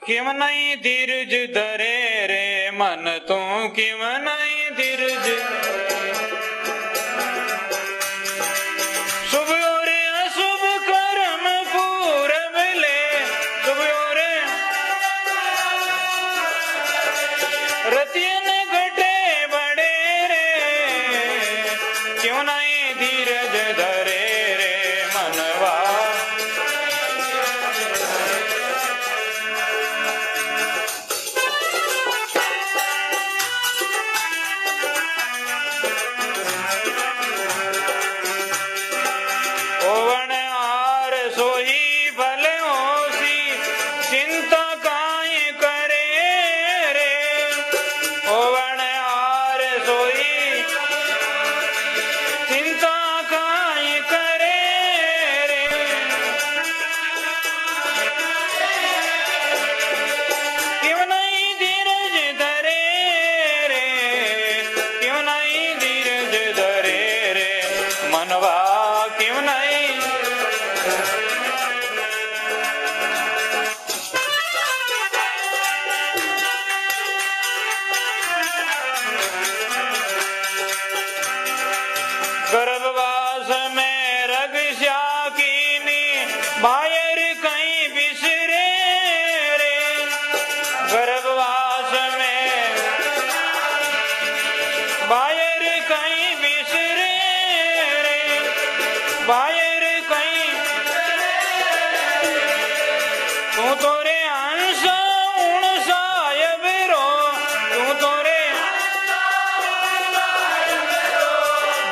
क्यों नहीं धीरज धरे रे मन तू, क्यों नहीं धीरज शुभ और अशुभ कर्म पूरब ले, शुभ और रतियन घटे बड़े रे, क्यों नहीं धीरज धरे रे मनवा। गर्भवास में रगस्या कीनी बायर कहीं बिसरे रे, गर्भवास में बायर कहीं बिसरे रे, बायर कहीं तू तोरे अंश उण सायब रो, तू तोरे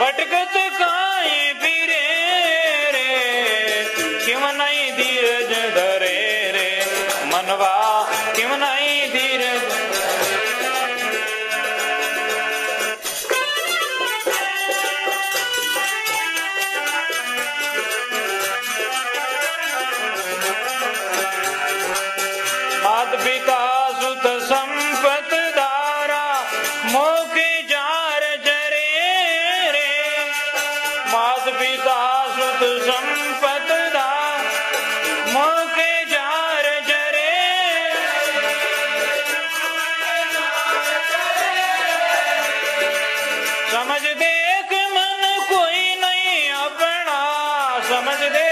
भटकत काई फिरे रे, क्यों नहीं धीरज धरे रे मनवा, क्यों नहीं धीरज। मात पिता सुत संपत धारा मोखे जार जरे रे, मात पिता सुत संपत धारा मोखे जार जरे, समझ देख मन कोई नहीं अपना, समझ दे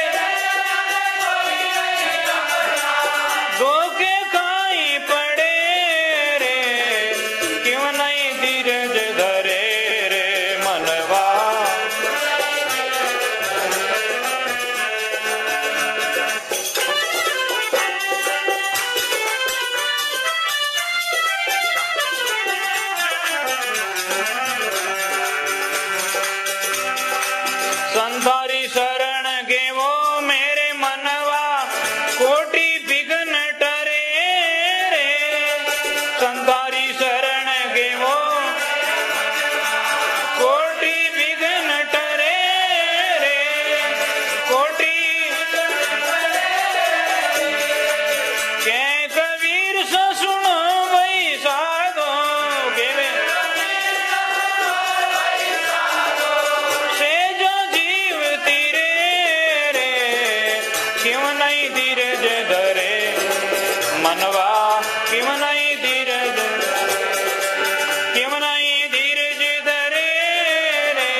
धोखे खाई पड़े रे, क्यों नहीं धीरज धरे रे मनवा। संसारी शरण गेवो मेरे मनवा, कोटि विघ्न टरे रे, संसारी शरण गेवो कोटि विघ्न टरे रे, कोटि के कबीर से सुनो वही साधो, केवे से जो जीव तीरे रे, क्यों नहीं धीरज धरे मनवा, क्यों नहीं धीरज, क्यों नहीं धीरज धरे रे,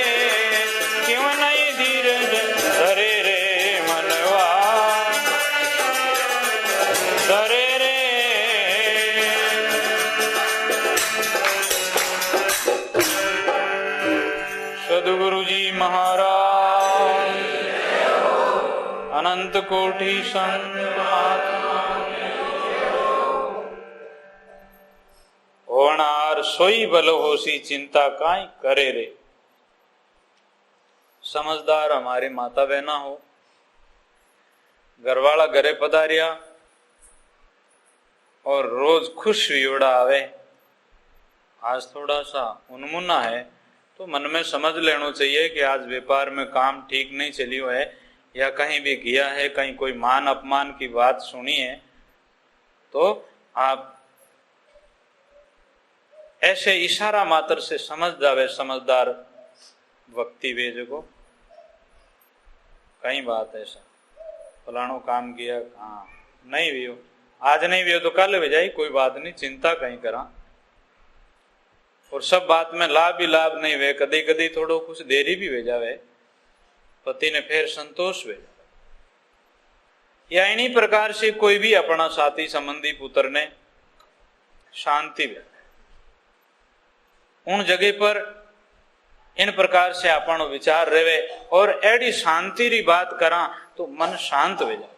क्यों नहीं धीरज धरे रे मनवा, धरे रे। सद्गुरु जी महाराज अनंत कोटि संत होनार सोई बल होसी चिंता काई करे रे। समझदार हमारे माता बहना हो, घरवाला घरे पधारिया और रोज खुश वियोड़ा आवे, आज थोड़ा सा उन्मुन्ना है तो मन में समझ लेना चाहिए कि आज व्यापार में काम ठीक नहीं चली हुआ है, या कहीं भी गया है, कहीं कोई मान अपमान की बात सुनी है, तो आप ऐसे इशारा मात्र से समझ जावे समझदार व्यक्ति वे को कई बात ऐसा फलानो काम किया, हाँ नहीं भी हो आज नहीं भी हो तो कल हो जाए, कोई बात नहीं, चिंता कहीं करा। और सब बात में लाभ भी लाभ नहीं वे, कदी कदी थोड़ो कुछ देरी भी हो जावे, पति ने फिर संतोष वे। या इन्हीं प्रकार से कोई भी अपना साथी संबंधी पुत्र ने शांति वे, उन जगह पर इन प्रकार से अपन विचार रहे और एडी शांति री बात करा तो मन शांत हो जाए।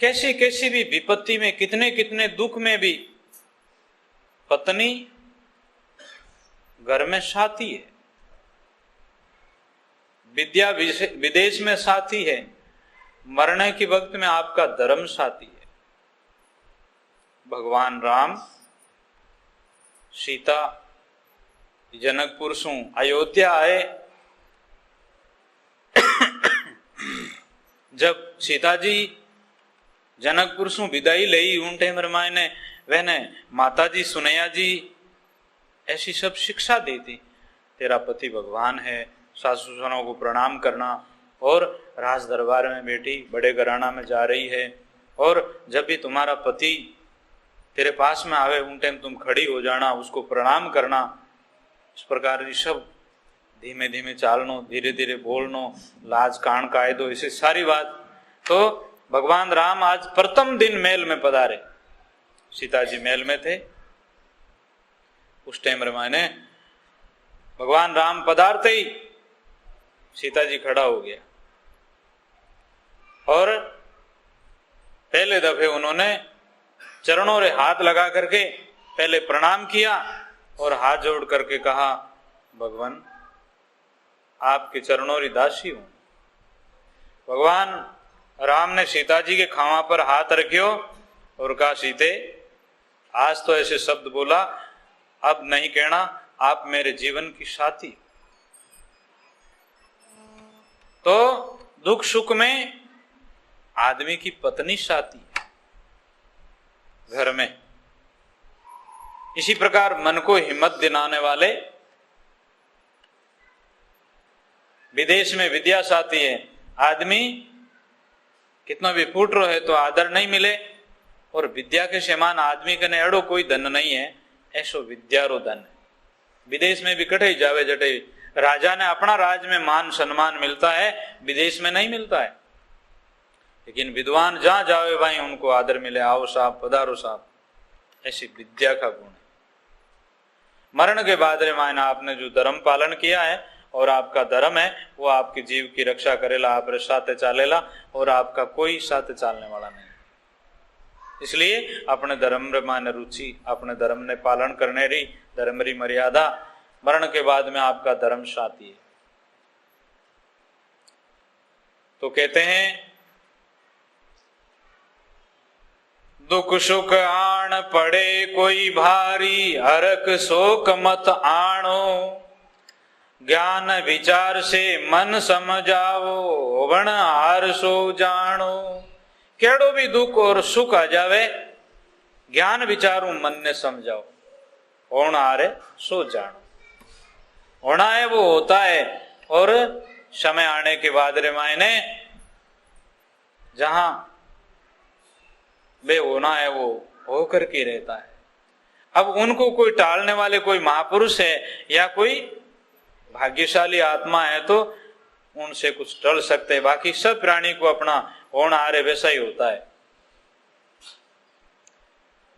कैसी कैसी भी विपत्ति में, कितने कितने दुख में भी पत्नी घर में साथी है, विद्या विदेश में साथी है, मरने के वक्त में आपका धर्म साथी है। भगवान राम सीता जनकपुर सु अयोध्या आए, जब सीता जी जनकपुर सु विदाई लई उन टाइम मायने वहने माता जी सुनैया जी ऐसी सब शिक्षा दी थी, तेरा पति भगवान है, सासू ससुरों को प्रणाम करना, और राज दरबार में बेटी बड़े घराना में जा रही है, और जब भी तुम्हारा पति तेरे पास में आवे उन टाइम तुम खड़ी हो जाना, उसको प्रणाम करना। इस प्रकार की सब धीमे धीमे चालनो, धीरे धीरे बोलनो, लाज कान कायदो, इसे सारी बात। तो भगवान राम आज प्रथम दिन महल में पधारे, सीता जी महल में थे उस टाइम मायने भगवान राम पधारते ही सीता जी खड़ा हो गया और पहले दफे उन्होंने चरणों रे हाथ लगा करके पहले प्रणाम किया और हाथ जोड़ करके कहा, भगवान आपके चरणों री दासी हूं। भगवान राम ने सीता जी के खावा पर हाथ रखियो और कहा, सीते आज तो ऐसे शब्द बोला, अब नहीं कहना आप मेरे जीवन की साथी। तो दुख सुख में आदमी की पत्नी साथी घर में। इसी प्रकार मन को हिम्मत दिलाने वाले विदेश में विद्या साथी है। आदमी कितना भी फूट रो है तो आदर नहीं मिले, और विद्या के समान आदमी कने एड़ो कोई धन नहीं है, ऐसो विद्या रो धन है। विदेश में भी कटे जावे जटे, राजा ने अपना राज में मान सम्मान मिलता है, विदेश में नहीं मिलता है। लेकिन विद्वान जहां जावे भाई उनको आदर मिले, आओ साहब पधारो साहब, ऐसी विद्या का गुण है। मरण के बाद रे मायना आपने जो धर्म पालन किया है और आपका धर्म है वो आपकी जीव की रक्षा करेला, आप रे साथे चालेला, और आपका कोई साथे चालने वाला नहीं। इसलिए अपने धर्म रे माने रुचि, अपने धर्म ने पालन करने री धर्म री मर्यादा, मरण के बाद में आपका धर्म साथी है। तो कहते हैं, दुख सुख आण पड़े कोई भारी, हरक शोक मत आणो, ज्ञान विचार से मन समझाओ, वण हार सो जानो। केड़ो भी दुख और सुख आ जावे, ज्ञान विचारू मन ने समझाओ, होना हारे सो जानो। होना है वो होता है, और समय आने के बाद रे मायने जहां वे होना है वो होकर के रहता है। अब उनको कोई टालने वाले कोई महापुरुष है या कोई भाग्यशाली आत्मा है तो उनसे कुछ टल सकते हैं, बाकी सब प्राणी को अपना होना आ रहे वैसा ही होता है।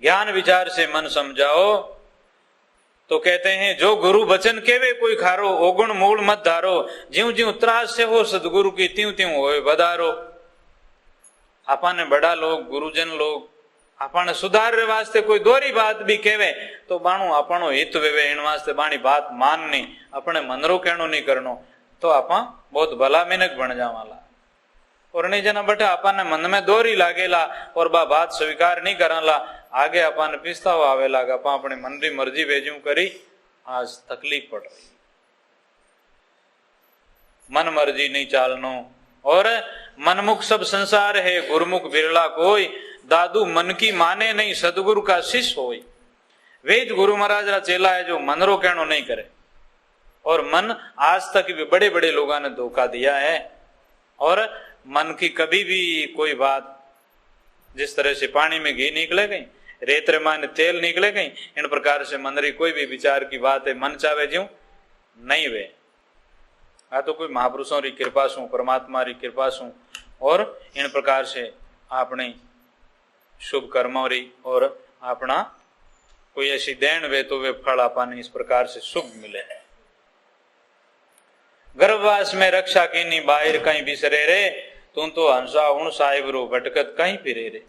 ज्ञान विचार से मन समझाओ, तो कहते हैं जो गुरु वचन केवे कोई खारो, ओगुण मूल मत धारो, ज्यों ज्यों त्रास से हो सदगुरु की त्यों त्यों होए बधारो। आपने बड़ा लोग गुरुजन लोग आपने सुधार वास्ते कोई दोरी बात भी कहे तो बाणु आपनो हित वेवे, इन वास्ते बाणी बात माननी, अपने मनरो कहनो नहीं करनो, तो आप बहुत भला मिनक बन जावाला। और नहीं जना बटे आपने मन में दोरी लागेला और बा बात स्वीकार नहीं कराला, आगे आपने पिस्ताव आवेला, आप अपने मन की मर्जी भेजू करी, आज तकलीफ पड़ रही। मन मर्जी नहीं चालनो, और मनमुख सब संसार है, गुरुमुख बिरला कोई, दादू मन की माने नहीं, सदगुरु का शिष्य होई। वेद गुरु महाराज रा चेला है जो मनरो कहनो नहीं करे, और मन आज तक भी बड़े बड़े लोगों ने धोखा दिया है। और मन की कभी भी कोई बात जिस तरह से पानी में घी निकले गई, रेत रे माने तेल निकले गई, इन प्रकार से मन री कोई भी विचार की बात है मन चावे ज्यों नहीं वे। आ तो कोई महापुरुषों री कृपा सु, परमात्मा री कृपा सु, और इन प्रकार से अपनी शुभ कर्मों री और अपना कोई ऐसी देन वे तो वे फल आपाने इस प्रकार से शुभ मिले। गर्भवास में रक्षा कीनी बाहिर कहीं बिसरे रे, तू तो हंसा उन साहिब रो भटकत कहीं फिरे रे।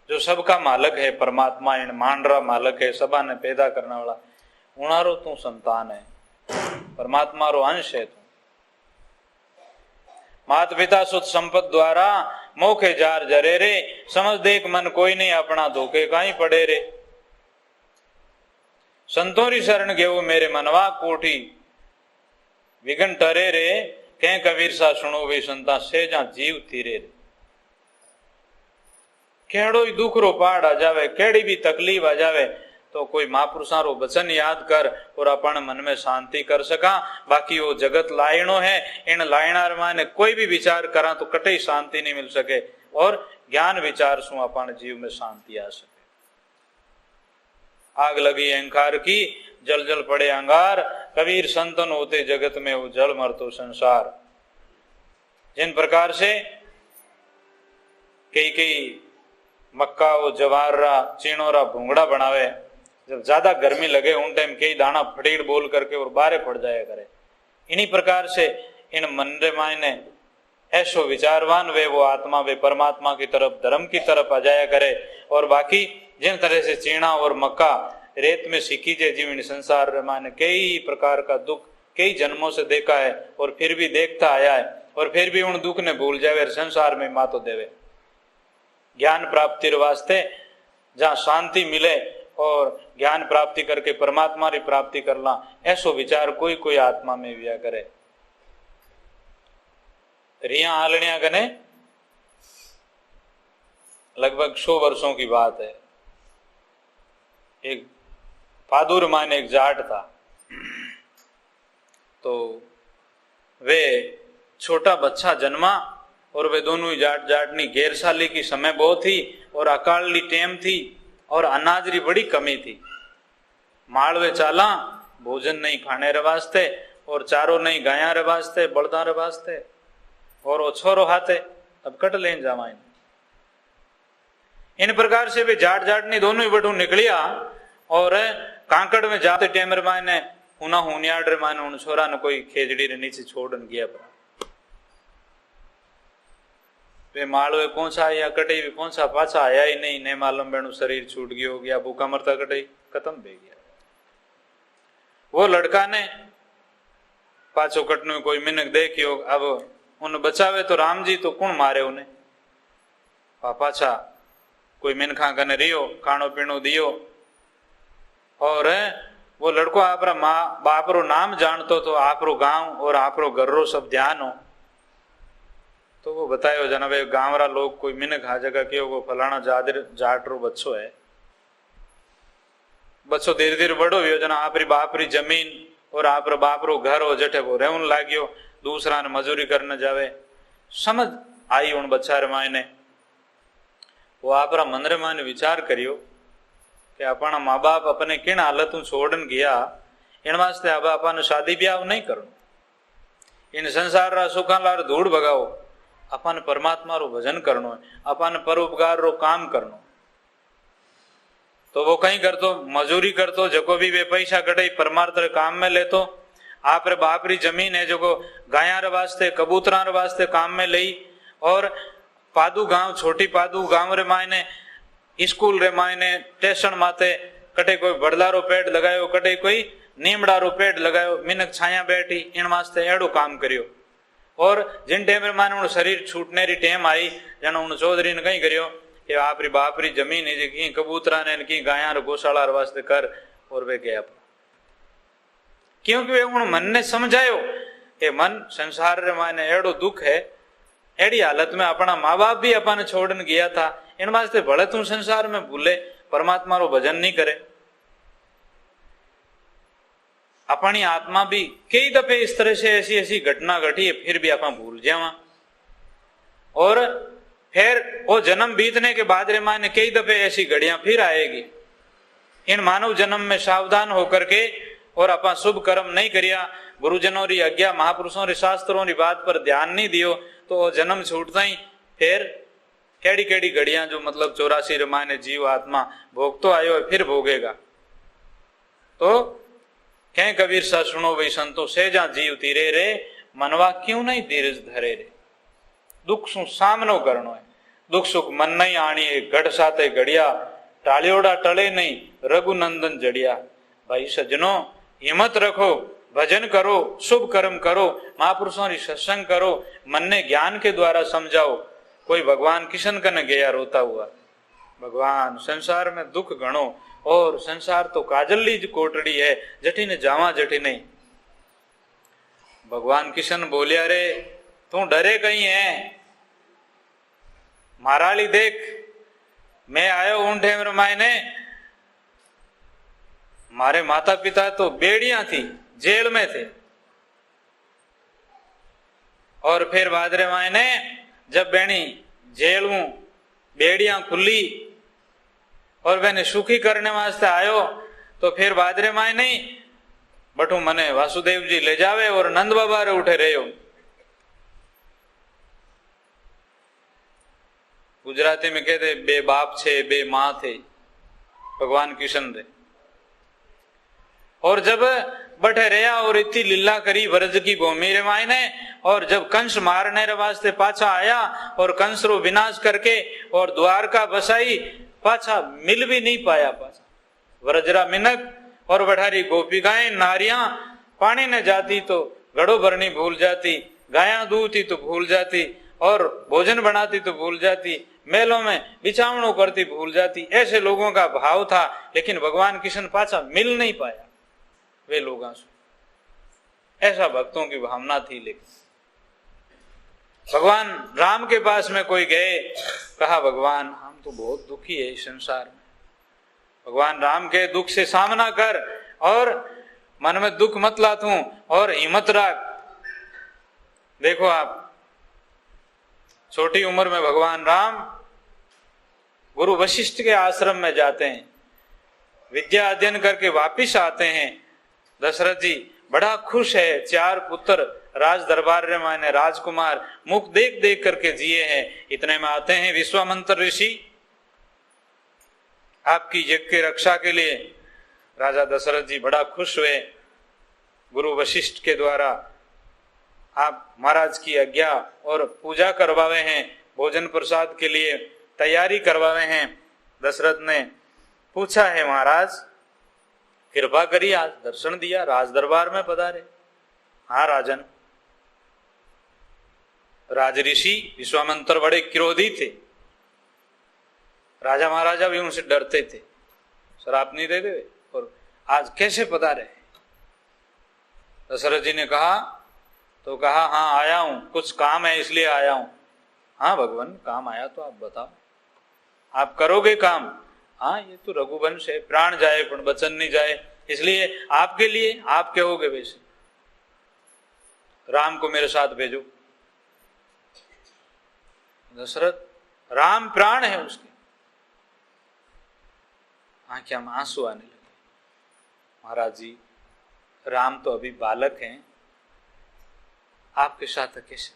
जो सबका मालक है परमात्मा, इन मांडरा मालक है, सबा ने पैदा करने वाला, उनारो तू संतान है, परमात्मा रो अंश है तू। मात पिता सुत संपत द्वारा मोखे जार जरे रे, समझ देख मन कोई नहीं अपना धोखे कहीं पड़े रे। संतोरी शरण गेवो मेरे मनवा कोठी, विघन टरे रे, कह कबीर सा सुनो वे संता से जा जीव थीरे रे। केड़ो दुख रो पहाड़ आ जावे, केड़ी भी तकलीफ आ जावे, तो कोई महापुरुषा रो वचन याद कर और अपन मन में शांति कर सका। बाकी वो जगत लायणो है, इन लायणार माने कोई भी विचार करा तो कटे शांति नहीं मिल सके, और ज्ञान विचार सु अपन जीव में शांति आ सके। आग लगी अहंकार की, जल जल पड़े अंगार, कबीर संतन होते जगत में वो जल मरतो संसार। जिन प्रकार से कई मक्का वो जवारा चीणोरा भूंगड़ा बनावे, जब ज्यादा गर्मी लगे उन टाइम कई दाना फटीड़ बोल करके और बारे पड़ जाया करे। इन्हीं प्रकार से इन मन रे मायने ऐसो विचारवान वे वो आत्मा वे परमात्मा की तरफ धर्म की तरफ आ जाया करे। और बाकी जिन तरह से चीणा और मक्का रेत में सीखी जे जीवन संसार माने कई प्रकार का दुख कई जन्मों से देखा है और फिर भी देखता आया है, और फिर भी उन दुख ने भूल जावे संसार में मातो देवे। ज्ञान प्राप्ति वास्ते जहाँ शांति मिले और ज्ञान प्राप्ति करके परमात्मा की प्राप्ति करना, ऐसो विचार कोई कोई आत्मा में विया करे। रिया आलनिया कने लगभग 100 वर्षों की बात है। एक पादुर माने एक जाट था, तो वे छोटा बच्चा जन्मा और वे दोनों ही जाट जाटनी गैरसाली की समय बहुत थी और अकाली टेम थी और अनाज री बड़ी कमी थी। मालवे चाला भोजन नहीं खाने रे वास्ते और चारो नहीं गाया रे वास्ते बलदा रे वास्ते, और वो छोरो हाथे अब कट लेन जावा। इन प्रकार से वे जाट जाटनी दोनों ही बटू निकलिया और कांकड़ में जाते टेमर माने हुना हुनियाड़ रे माने उन छोरा ने कोई खेजड़ी रे नीचे छोड़न गया। वे मालवे पहुंचा या कटे भी पहुंचा, पाछा आया ही नहीं, ने मालूम बेणु शरीर छूट गयो गया, भूखा मरता कटे खत्म बे गया। वो लड़का ने पाछो कटनु कोई मिनक देखियो, अब उन बचावे तो राम जी, तो कौन मारे उन्हें। पाछा कोई मिनखा कने रियो, खानो पीनो दियो, और वो लड़को आपरा माँ बाप रो नाम जानतो तो आपरो गांव और आपरो घर रो सब ध्यान हो। तो वो बतायो जना वे गांव रा लोग कोई मिनक आ जगह के वो फलाना जाट रो बच्चो है, बच्चो धीरे धीरे बड़ो हुयो, जना आपरी बाप री जमीन और आपरो बाप रो घर हो जठे वो रहन लाग्यो, दूसरा ने मजूरी करने जावे। समझ आई उन बच्चा रे मायने। वो आपरा मन रे मायने विचार करियो कि अपना माँ बाप अपने किन हालत छोड़न गया, इन वास्ते अब अपन शादी ब्याह नहीं करो, इन संसार रा सुखा लार धूड़ भगाओ, अपन परमात्मा रो भजन करनो है, अपन परोपकार रो काम करनो। तो वो कहीं करतो मजूरी करतो, जको भी वे पैसा कटे परमार्थ रे काम में लेतो। आप रे बाप री जमीन है जो गाया रे वास्ते कबूतरा रे वास्ते काम में लई, और पादू गांव छोटी पादू गांव रे मायने स्कूल रे मायने स्टेशन माते कटे कोई बड़ला रो पेड़ लगायो, कटे कोई नीमड़ा रो पेड़ लगायो, मिनक छाया बैठी, इन वास्ते एड़ो काम करियो। और जिन टेम माने उन शरीर छूटने री टेम आई, जन उन चौधरी ने कहीं करियो कि आपरी बापरी जमीन है जी कबूतरा ने की गाया रो गौशाला रे वास्ते कर, और वे गया। क्योंकि वे उन मन ने समझायो कि मन संसार रे माने एड़ो दुख है, एड़ी हालत में अपना माँ बाप भी अपन छोड़न गया था, इन वास्ते भले तू संसार में भूले परमात्मा रो भजन नहीं करे। अपनी आत्मा भी कई दफे इस तरह से ऐसी ऐसी घटना घटी है, फिर भी आप भूल जावा। और फिर वो जन्म बीतने के बाद रे माने कई दफे ऐसी घड़ियां फिर आएगी। इन मानव जन्म में सावधान होकर के और अपन शुभ कर्म नहीं करिया, गुरुजनों री आज्ञा महापुरुषों री शास्त्रों री बात पर ध्यान नहीं दियो, तो वो जन्म छूटता ही फिर केड़ी केड़ी घड़ियां जो मतलब 84 रे माने जीव आत्मा भोग तो आयो है फिर भोगेगा। तो कह कबीर सा सुनो भाई संतो सेजा जीव तीरे रे, मनवा क्यों नहीं धीरज धरे रे। दुख सु सामनो करनो है, दुख सुख मन नहीं आनी है, गढ़ साथे घड़िया टालियोड़ा टले नहीं, रघुनंदन जड़िया। भाई सज्जनों हिम्मत रखो, भजन करो, शुभ कर्म करो, महापुरुषों की सत्संग करो, मन ने ज्ञान के द्वारा समझाओ। कोई भगवान किशन कन गया रोता हुआ, भगवान संसार में दुख घणो और संसार तो काजली ज कोटड़ी है, जठी ने जावा जठी नहीं। भगवान किशन बोलिया रे तू डरे कहीं है, महाराली देख मैं आयो ऊंठे मेरे मायने, मारे माता पिता तो बेड़ियां थी, जेल में थे, और फिर बादरे मायने जब बेणी जेल में बेड़ियां खुली और मैंने सुखी करने वास्ते आयो, तो फिर बादरे मायने बटू मने वासुदेव जी ले जावे और नंद बाबा रे उठे रहे हो। गुजराती में कहते बे बाप छे बे मां थे भगवान किशन दे। और जब बठे रहा और इतनी लीला करी व्रज की भूमि रे मायने, और जब कंस मारने रे वास्ते पाछा आया और कंस रो विनाश करके और द्वारका बसाई, पाछा मिल भी नहीं पाया। पाछा व्रजरा मिनक और बढ़ारी गोपिकाएं नारियां पानी ने जाती तो घड़ो भरनी भूल जाती, गायां दूती तो भूल जाती, और भोजन बनाती तो भूल जाती, मेलों में बिछावनों करती भूल जाती। ऐसे लोगों का भाव था, लेकिन भगवान किशन पाछा मिल नहीं पाया वे लोगों से। ऐसा भक्तों की भावना थी। लेकिन भगवान राम के पास में कोई गए, कहा भगवान हम तो बहुत दुखी है इस संसार में, भगवान राम के दुख से सामना कर और मन में दुख मत ला तू और हिम्मत रख। देखो आप छोटी उम्र में भगवान राम गुरु वशिष्ठ के आश्रम में जाते हैं, विद्या अध्ययन करके वापिस आते हैं। दशरथ जी बड़ा खुश है, 4 पुत्र राज दरबार रे माने राजकुमार मुख देख देख करके जिए हैं। इतने में आते हैं विश्वामित्र ऋषि, आपकी यज्ञ की रक्षा के लिए। राजा दशरथ जी बड़ा खुश हुए, गुरु वशिष्ठ के द्वारा आप महाराज की आज्ञा और पूजा करवावे हैं, भोजन प्रसाद के लिए तैयारी करवावे हैं। दशरथ ने पूछा है महाराज कृपा करी, आज दर्शन दिया, राज दरबार में पधारे। हाँ राजन। राज ऋषि विश्वामित्र बड़े क्रोधी थे, राजा महाराजा भी उनसे डरते थे, श्राप नहीं दे दे, और आज कैसे पधारे। दशरथ जी ने कहा तो कहा हाँ आया हूं, कुछ काम है इसलिए आया हूं। हाँ भगवान काम आया तो आप बताओ, आप करोगे काम। हाँ ये तो रघुवंश है, प्राण जाए पर वचन नहीं जाए, इसलिए आपके लिए आप कहोगे वैसे, राम को मेरे साथ भेजो। दशरथ राम प्राण है उसके, आंखें में आंसू आने लगे। महाराज जी राम तो अभी बालक हैं, आपके साथ कैसे।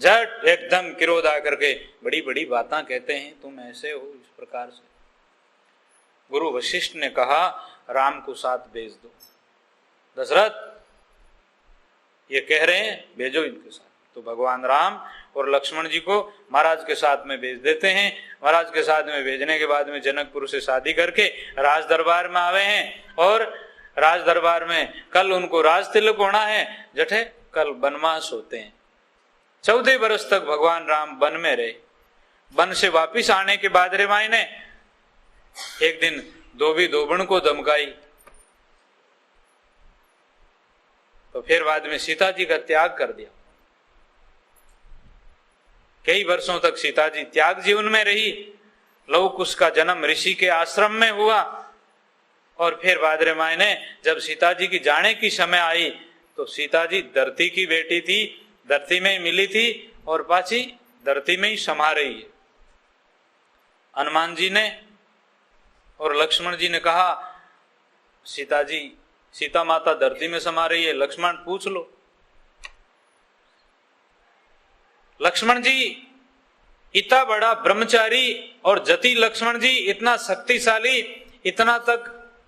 झट एकदम क्रोध आकर के बड़ी बड़ी बातें कहते हैं, तुम ऐसे हो इस प्रकार से। गुरु वशिष्ठ ने कहा राम को साथ भेज दो। दशरथ ये कह रहे हैं भेजो इनके साथ, तो भगवान राम और लक्ष्मण जी को महाराज के साथ में भेज देते हैं। महाराज के साथ में भेजने के बाद में जनकपुर से शादी करके राज दरबार में आवे हैं, और राज दरबार में कल उनको राज तिलक होना है, जठे कल वनवास होते हैं। 14 वर्ष तक भगवान राम वन में रहे। वन से वापिस आने के बाद रे माई ने एक दिन धोबी धोबन को धमकाई, तो फिर बाद में सीता जी का त्याग कर दिया। कई वर्षों तक सीता जी त्याग जीवन में रही। लव कुश का जन्म ऋषि के आश्रम में हुआ, और फिर बाद रे माई ने जब सीता जी की जाने की समय आई, तो सीता जी धरती की बेटी थी, धरती में मिली थी, और पाची धरती में ही समा रही है। हनुमान जी ने और लक्ष्मण जी ने कहा, सीता माता धरती में समा रही है, लक्ष्मण पूछ लो। लक्ष्मण जी इतना बड़ा ब्रह्मचारी और जति लक्ष्मण जी इतना शक्तिशाली,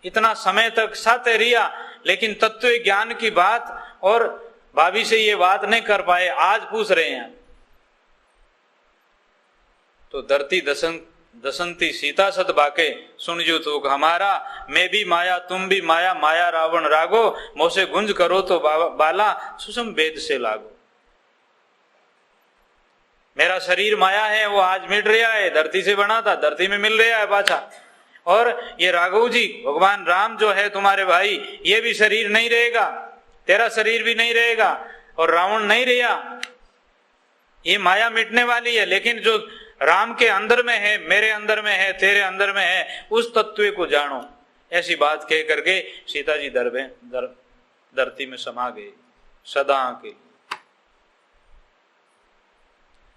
इतना समय तक साथ रिया, लेकिन तत्व ज्ञान की बात और भाभी से ये बात नहीं कर पाए, आज पूछ रहे हैं। तो धरती दसंती सीता सत बाके सुनजो तो हमारा, मैं भी माया तुम भी माया, माया रावण रागो, मोसे गुंज करो तो बाला सुषम वेद से लागो। मेरा शरीर माया है, वो आज मिट रहा है, धरती से बना था, धरती में मिल रहा है पाछा। और ये राघव जी भगवान राम जो है तुम्हारे भाई, ये भी शरीर नहीं रहेगा, तेरा शरीर भी नहीं रहेगा, और रावण नहीं रहा, ये माया मिटने वाली है। लेकिन जो राम के अंदर में है, मेरे अंदर में है, तेरे अंदर में है, उस तत्व को जानो। ऐसी बात कह करके सीता जी धरती में समा गए सदा के लिए।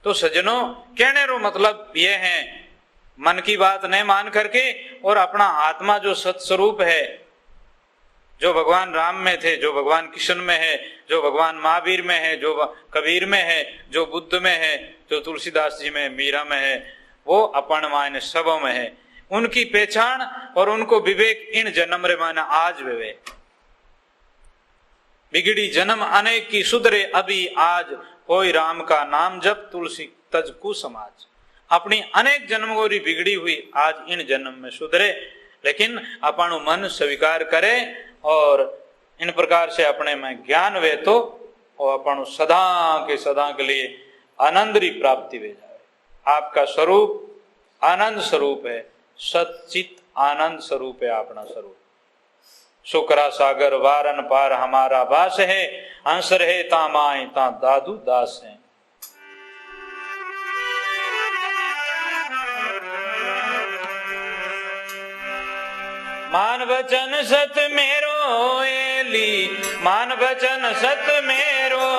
तो सज्जनों, कहने रो मतलब ये है, मन की बात नहीं मान करके और अपना आत्मा जो सत्स्वरूप है, जो भगवान राम में थे, जो भगवान कृष्ण में है, जो भगवान महावीर में है, जो कबीर में है, जो बुद्ध में है, जो तुलसीदास जी में, मीरा में है, वो अपन मायने सब में है। उनकी पहचान और उनको विवेक इन जन्म रे माने आज विवेक। बिगड़ी जन्म अनेक की सुधरे अभी आज, कोई राम का नाम जप तुलसी तज कु समाज। अपनी अनेक जन्मों की बिगड़ी हुई आज इन जन्म में सुधरे, लेकिन अपन मन स्वीकार करे और इन प्रकार से अपने में ज्ञान वे तो और अपन सदा के लिए आनंद की प्राप्ति वे जाए। आपका स्वरूप आनंद स्वरूप है, सच्चित आनंद स्वरूप है अपना स्वरूप। शुक्रा सागर वारन पार हमारा वास है, हंस रहे ता माए ता दादू दास है। मान वचन सत मेरो एली, मान वचन सत मेरो,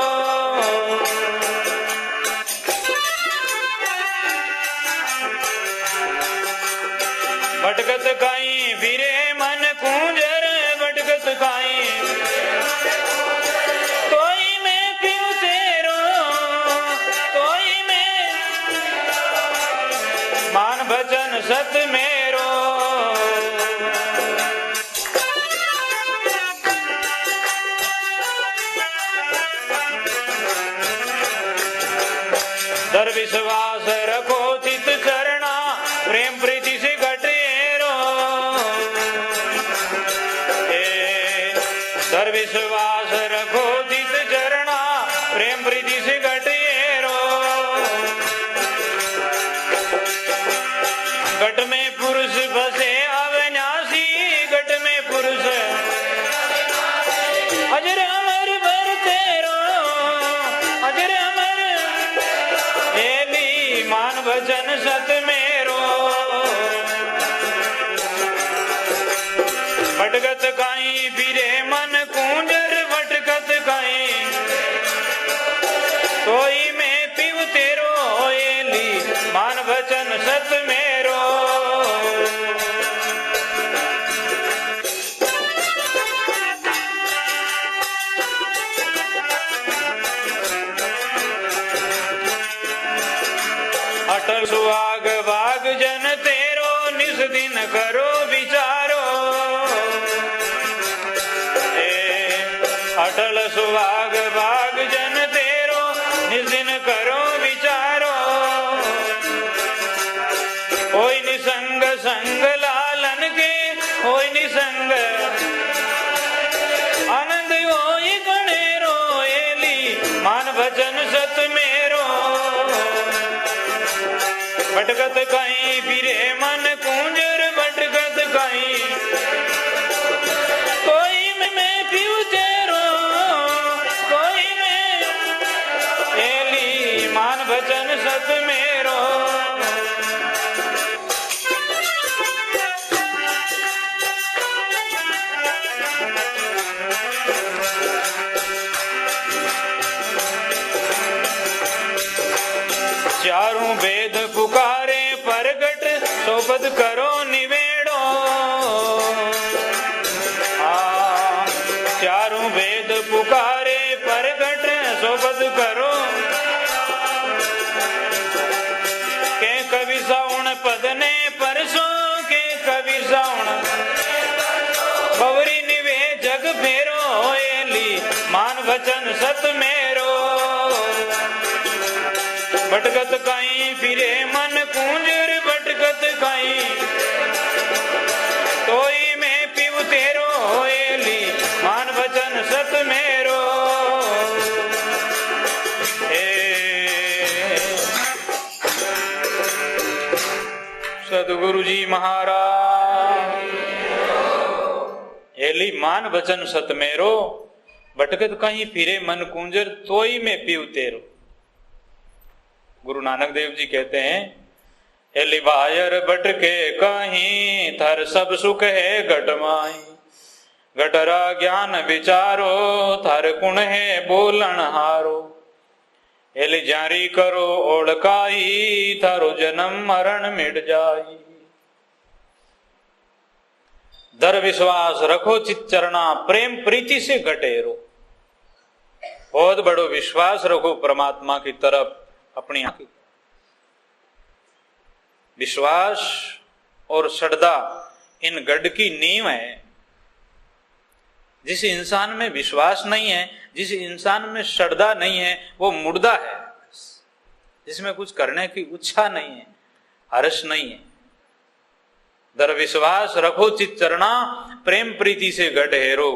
भटकत काई फिरे मन कुंजर, भटकत काई तोई में पियो तेरो, तोई में मान वचन सत मेरो। दर विश्वास रखो चित चरणा, प्रेम प्रीति से घटेरो, दर विश्वास रखो चित चरणा, प्रेम प्रीति से घटेरो। घट में पुरुष बसे अविनाशी, घट में पुरुष अजर अमर भर तेरो, अजर अमर एली, मान वचन सत मेरो। भटकत काई फिरे मन कुंजर, भटकत काई तोई में पिव तेरो एली, मान वचन सत मेरो। अटल सुहाग भाग जन तेरो, निस दिन करो विचारो, अटल सुहाग भाग जन तेरो, निस दिन करो विचारो। होई निसंग संग लालन के, होई निसंग आनंद होई गणेरो एली, मान भजन सत मेरो। भटकत काई फिरे मन कुंजर, भटकत काई कोई में पीऊ तेरो, कोई में एली, मान भजन सत मेरो। चारों वेद पुकारे प्रगट सो पद करो निवेड़ो। चारों वेद पुकारे प्रगट सो पद करो। के कवि साउण पद ने परसो के कवि साउण बवरी निवे जग फेरो। एली मान वचन सत मेरो। भटकत काई फिरे मन कुंजर भटकत काई तोई में पीव तेरो। एली मान वचन सत मेरो। सदगुरु जी महाराज। एली मान वचन सत मेरो। भटकत कहीं फिरे मन कुंजर तोई में पीव तेरो। गुरु नानक देव जी कहते हैं, एली बायर भटके कहीं थर सब सुख है घटमाई। घटरा ज्ञान विचारो थर कुण है बोलन हारो। एली जारी करो ओढ़काई थारो जन्म मरण मिट जाई। दर विश्वास रखो चित चरणा प्रेम प्रीति से घटेरो। बहुत बड़ो विश्वास रखो परमात्मा की तरफ अपनी आंखें। विश्वास और श्रद्धा इन गढ़ की नींव है। जिस इंसान में विश्वास नहीं है, जिस इंसान में श्रद्धा नहीं है, वो मुर्दा है। जिसमें कुछ करने की इच्छा नहीं है, हर्ष नहीं है। दर विश्वास रखो चित चरणा प्रेम प्रीति से गढ़ हेरो।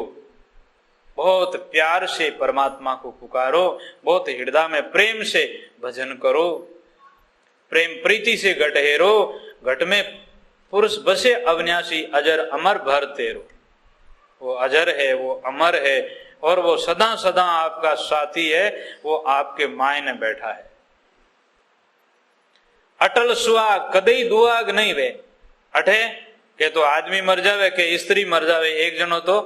बहुत प्यार से परमात्मा को पुकारो, बहुत हृदय में प्रेम से भजन करो। प्रेम प्रीति से घट हेरो। घट में पुरुष बसे अविनाशी अजर अमर भर तेरो। वो अजर है, वो अमर है और वो सदा सदा आपका साथी है। वो आपके मायने बैठा है। अटल सुहाग कदई दुआग नहीं वे। अठे के तो आदमी मर जावे के स्त्री मर जावे, एक जनो तो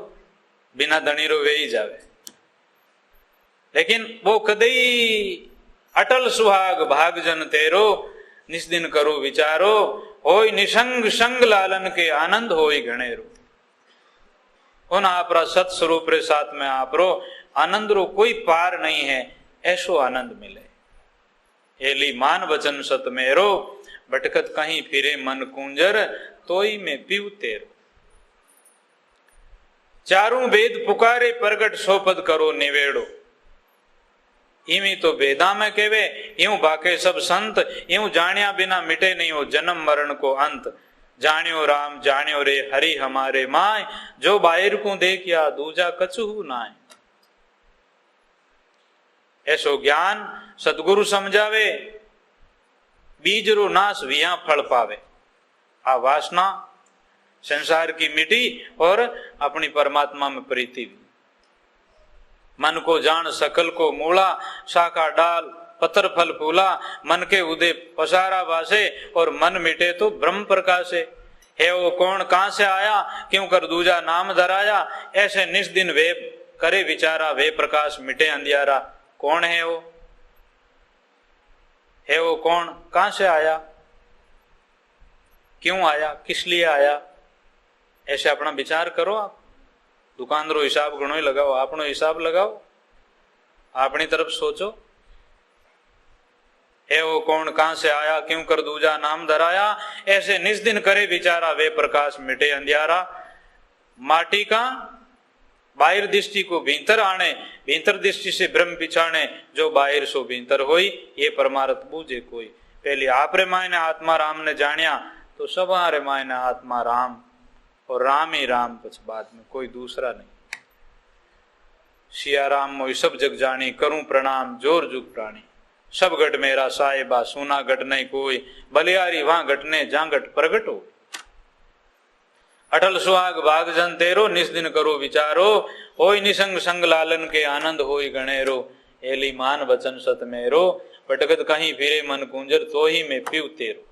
बिना धनीरो वे ही जावे। लेकिन वो कदई अटल सुहाग भाग जन तेरो। निस दिन करो विचारो होय निसंग संग लालन के आनंद होय घणेरो। उन आपरा सत स्वरूप रे साथ में आपरो आनंद रो कोई पार नहीं है। ऐसो आनंद मिले। एली मान वचन सत मेरो। भटकत कहीं फिरे मन कुंजर तोई में पीव तेरो। चारों वेद पुकारे प्रगट सो पद करो निवेड़ो। इमी तो वेदा में केवे यूं बाके सब संत। यूं जानिया बिना मिटे नहीं हो जन्म मरण को अंत। जानियो राम जानियो रे हरि हमारे माय। जो बाहिर को देखिया दूजा कछू नाय। ऐसो ज्ञान सतगुरु समझावे। बीज रो नाश विया फल पावे। आ वासना संसार की मिटी और अपनी परमात्मा में प्रीति भी। मन को जान सकल को मूला। शाखा डाल पतर फल फूला। मन के उदय पसारा वासे और मन मिटे तो ब्रह्म प्रकाशे। है वो कौन कहां से आया क्यों कर दूजा नाम धराया। ऐसे निस दिन वे करे विचारा वे प्रकाश मिटे अंधियारा। कौन है वो? है वो कौन? कहां से आया? क्यों आया? किस लिए आया? ऐसे अपना विचार करो। आप दुकानदारो हिसाब घणो लगाओ, अपनो हिसाब लगाओ, अपनी तरफ सोचो। है वो कौन कहां से आया क्यों कर दूजा नाम धराया। ऐसे निस दिन करे विचारा वे प्रकाश मिटे अंधियारा। माटी का बाहिर दृष्टि को भीतर आने, भीतर दृष्टि से ब्रह्म पिछाने। जो बाहिर सो भीतर होई ये परमार्थ बूझे कोई। पहले आप रे मायने आत्मा राम ने जानिया तो सब रे मायने आत्मा राम और राम ही राम। कुछ बाद में कोई दूसरा नहीं। सिया राम मोई सब जग जानी करूं प्रणाम जोर जुग प्राणी। सब घट मेरा साहिबा सुना घट नहीं कोई। बलियारी वहां घटने जहां घट प्रगट हो। अटल सुहाग भाग जन तेरो। निस दिन करो विचारो होय निसंग संग लालन के आनंद होय गणेरो। एली मान वचन सत मेरो। भटकत कहीं फिरे मन कुंजर तो ही में पीव तेरो।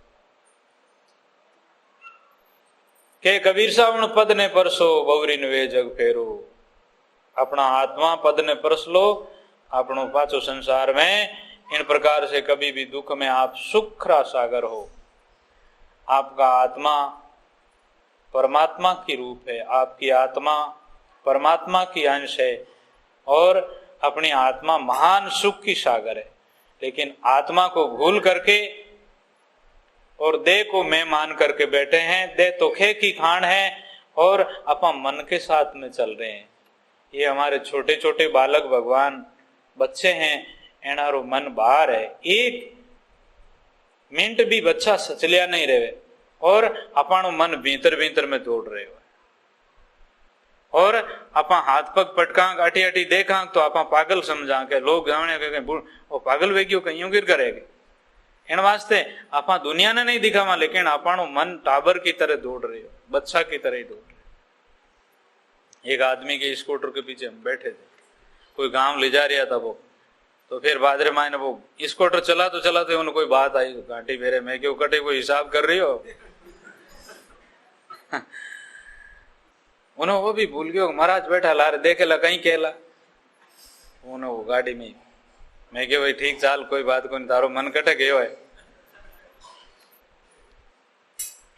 के कबीर सावण पद ने परसो बवरीन वे जग फेरो। अपना आत्मा पद ने परस लो। अपनो पाछो संसार में इन प्रकार से कभी भी दुख में आप सुख का सागर हो। आपका आत्मा परमात्मा की रूप है, आपकी आत्मा परमात्मा की अंश है और अपनी आत्मा महान सुख की सागर है। लेकिन आत्मा को भूल करके और देह को मैं मान करके बैठे हैं। देह तो खे की खान है और अपन मन के साथ में चल रहे हैं। ये हमारे छोटे छोटे बालक भगवान बच्चे हैं, एनारो मन बाहर है। एक मिनट भी बच्चा सचलिया नहीं रहे और अपन मन भीतर भीतर में दौड़ रहे हो और अपन हाथ पग पटका अटी अटी देखा तो आप पागल समझा के लोग जाने वो पागल वे क्यों कहीं गिर करेगी। इन वास्ते आप दुनिया ने नहीं दिखावा, लेकिन अपन मन टाबर की तरह दौड़ रहे हो, बच्चा की तरह ही दौड़ रहे हो। एक आदमी के स्कूटर के पीछे हम बैठे थे, कोई गांव ले जा रहा था वो, तो फिर बादरे मायने वो स्कूटर चला तो उन्हें कोई बात आई, घाटी फेरे मैं क्यों कटे, कोई हिसाब कर रही हो। उन्हें वो भी भूल गयो, महाराज बैठा ला रहे देखे ला कहीं कहला उन्हें वो गाड़ी में। मैं क्या भाई ठीक चाल कोई बात को नहीं, तारो मन कटे गयो है।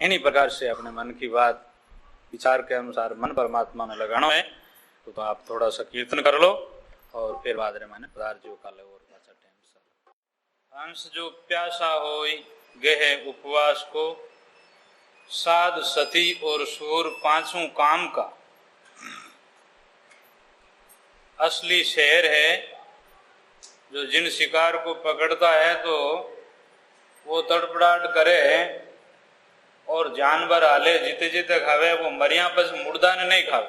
इन्हीं प्रकार से अपने मन की बात विचार के अनुसार मन परमात्मा में लगाना है। तो आप थोड़ा सा कीर्तन कर लो और फिर बाद रे माने पदार्थ जो काले और पाचा टाइम हंस जो प्यासा होई गहे उपवास को, साध सती और सूर पांचों काम का असली शेर है। जो जिन शिकार को पकड़ता है तो वो तड़पड़ाहट करे और जानवर आले जीते जीते खावे, वो मरिया पस मुर्दा ने नहीं खावे।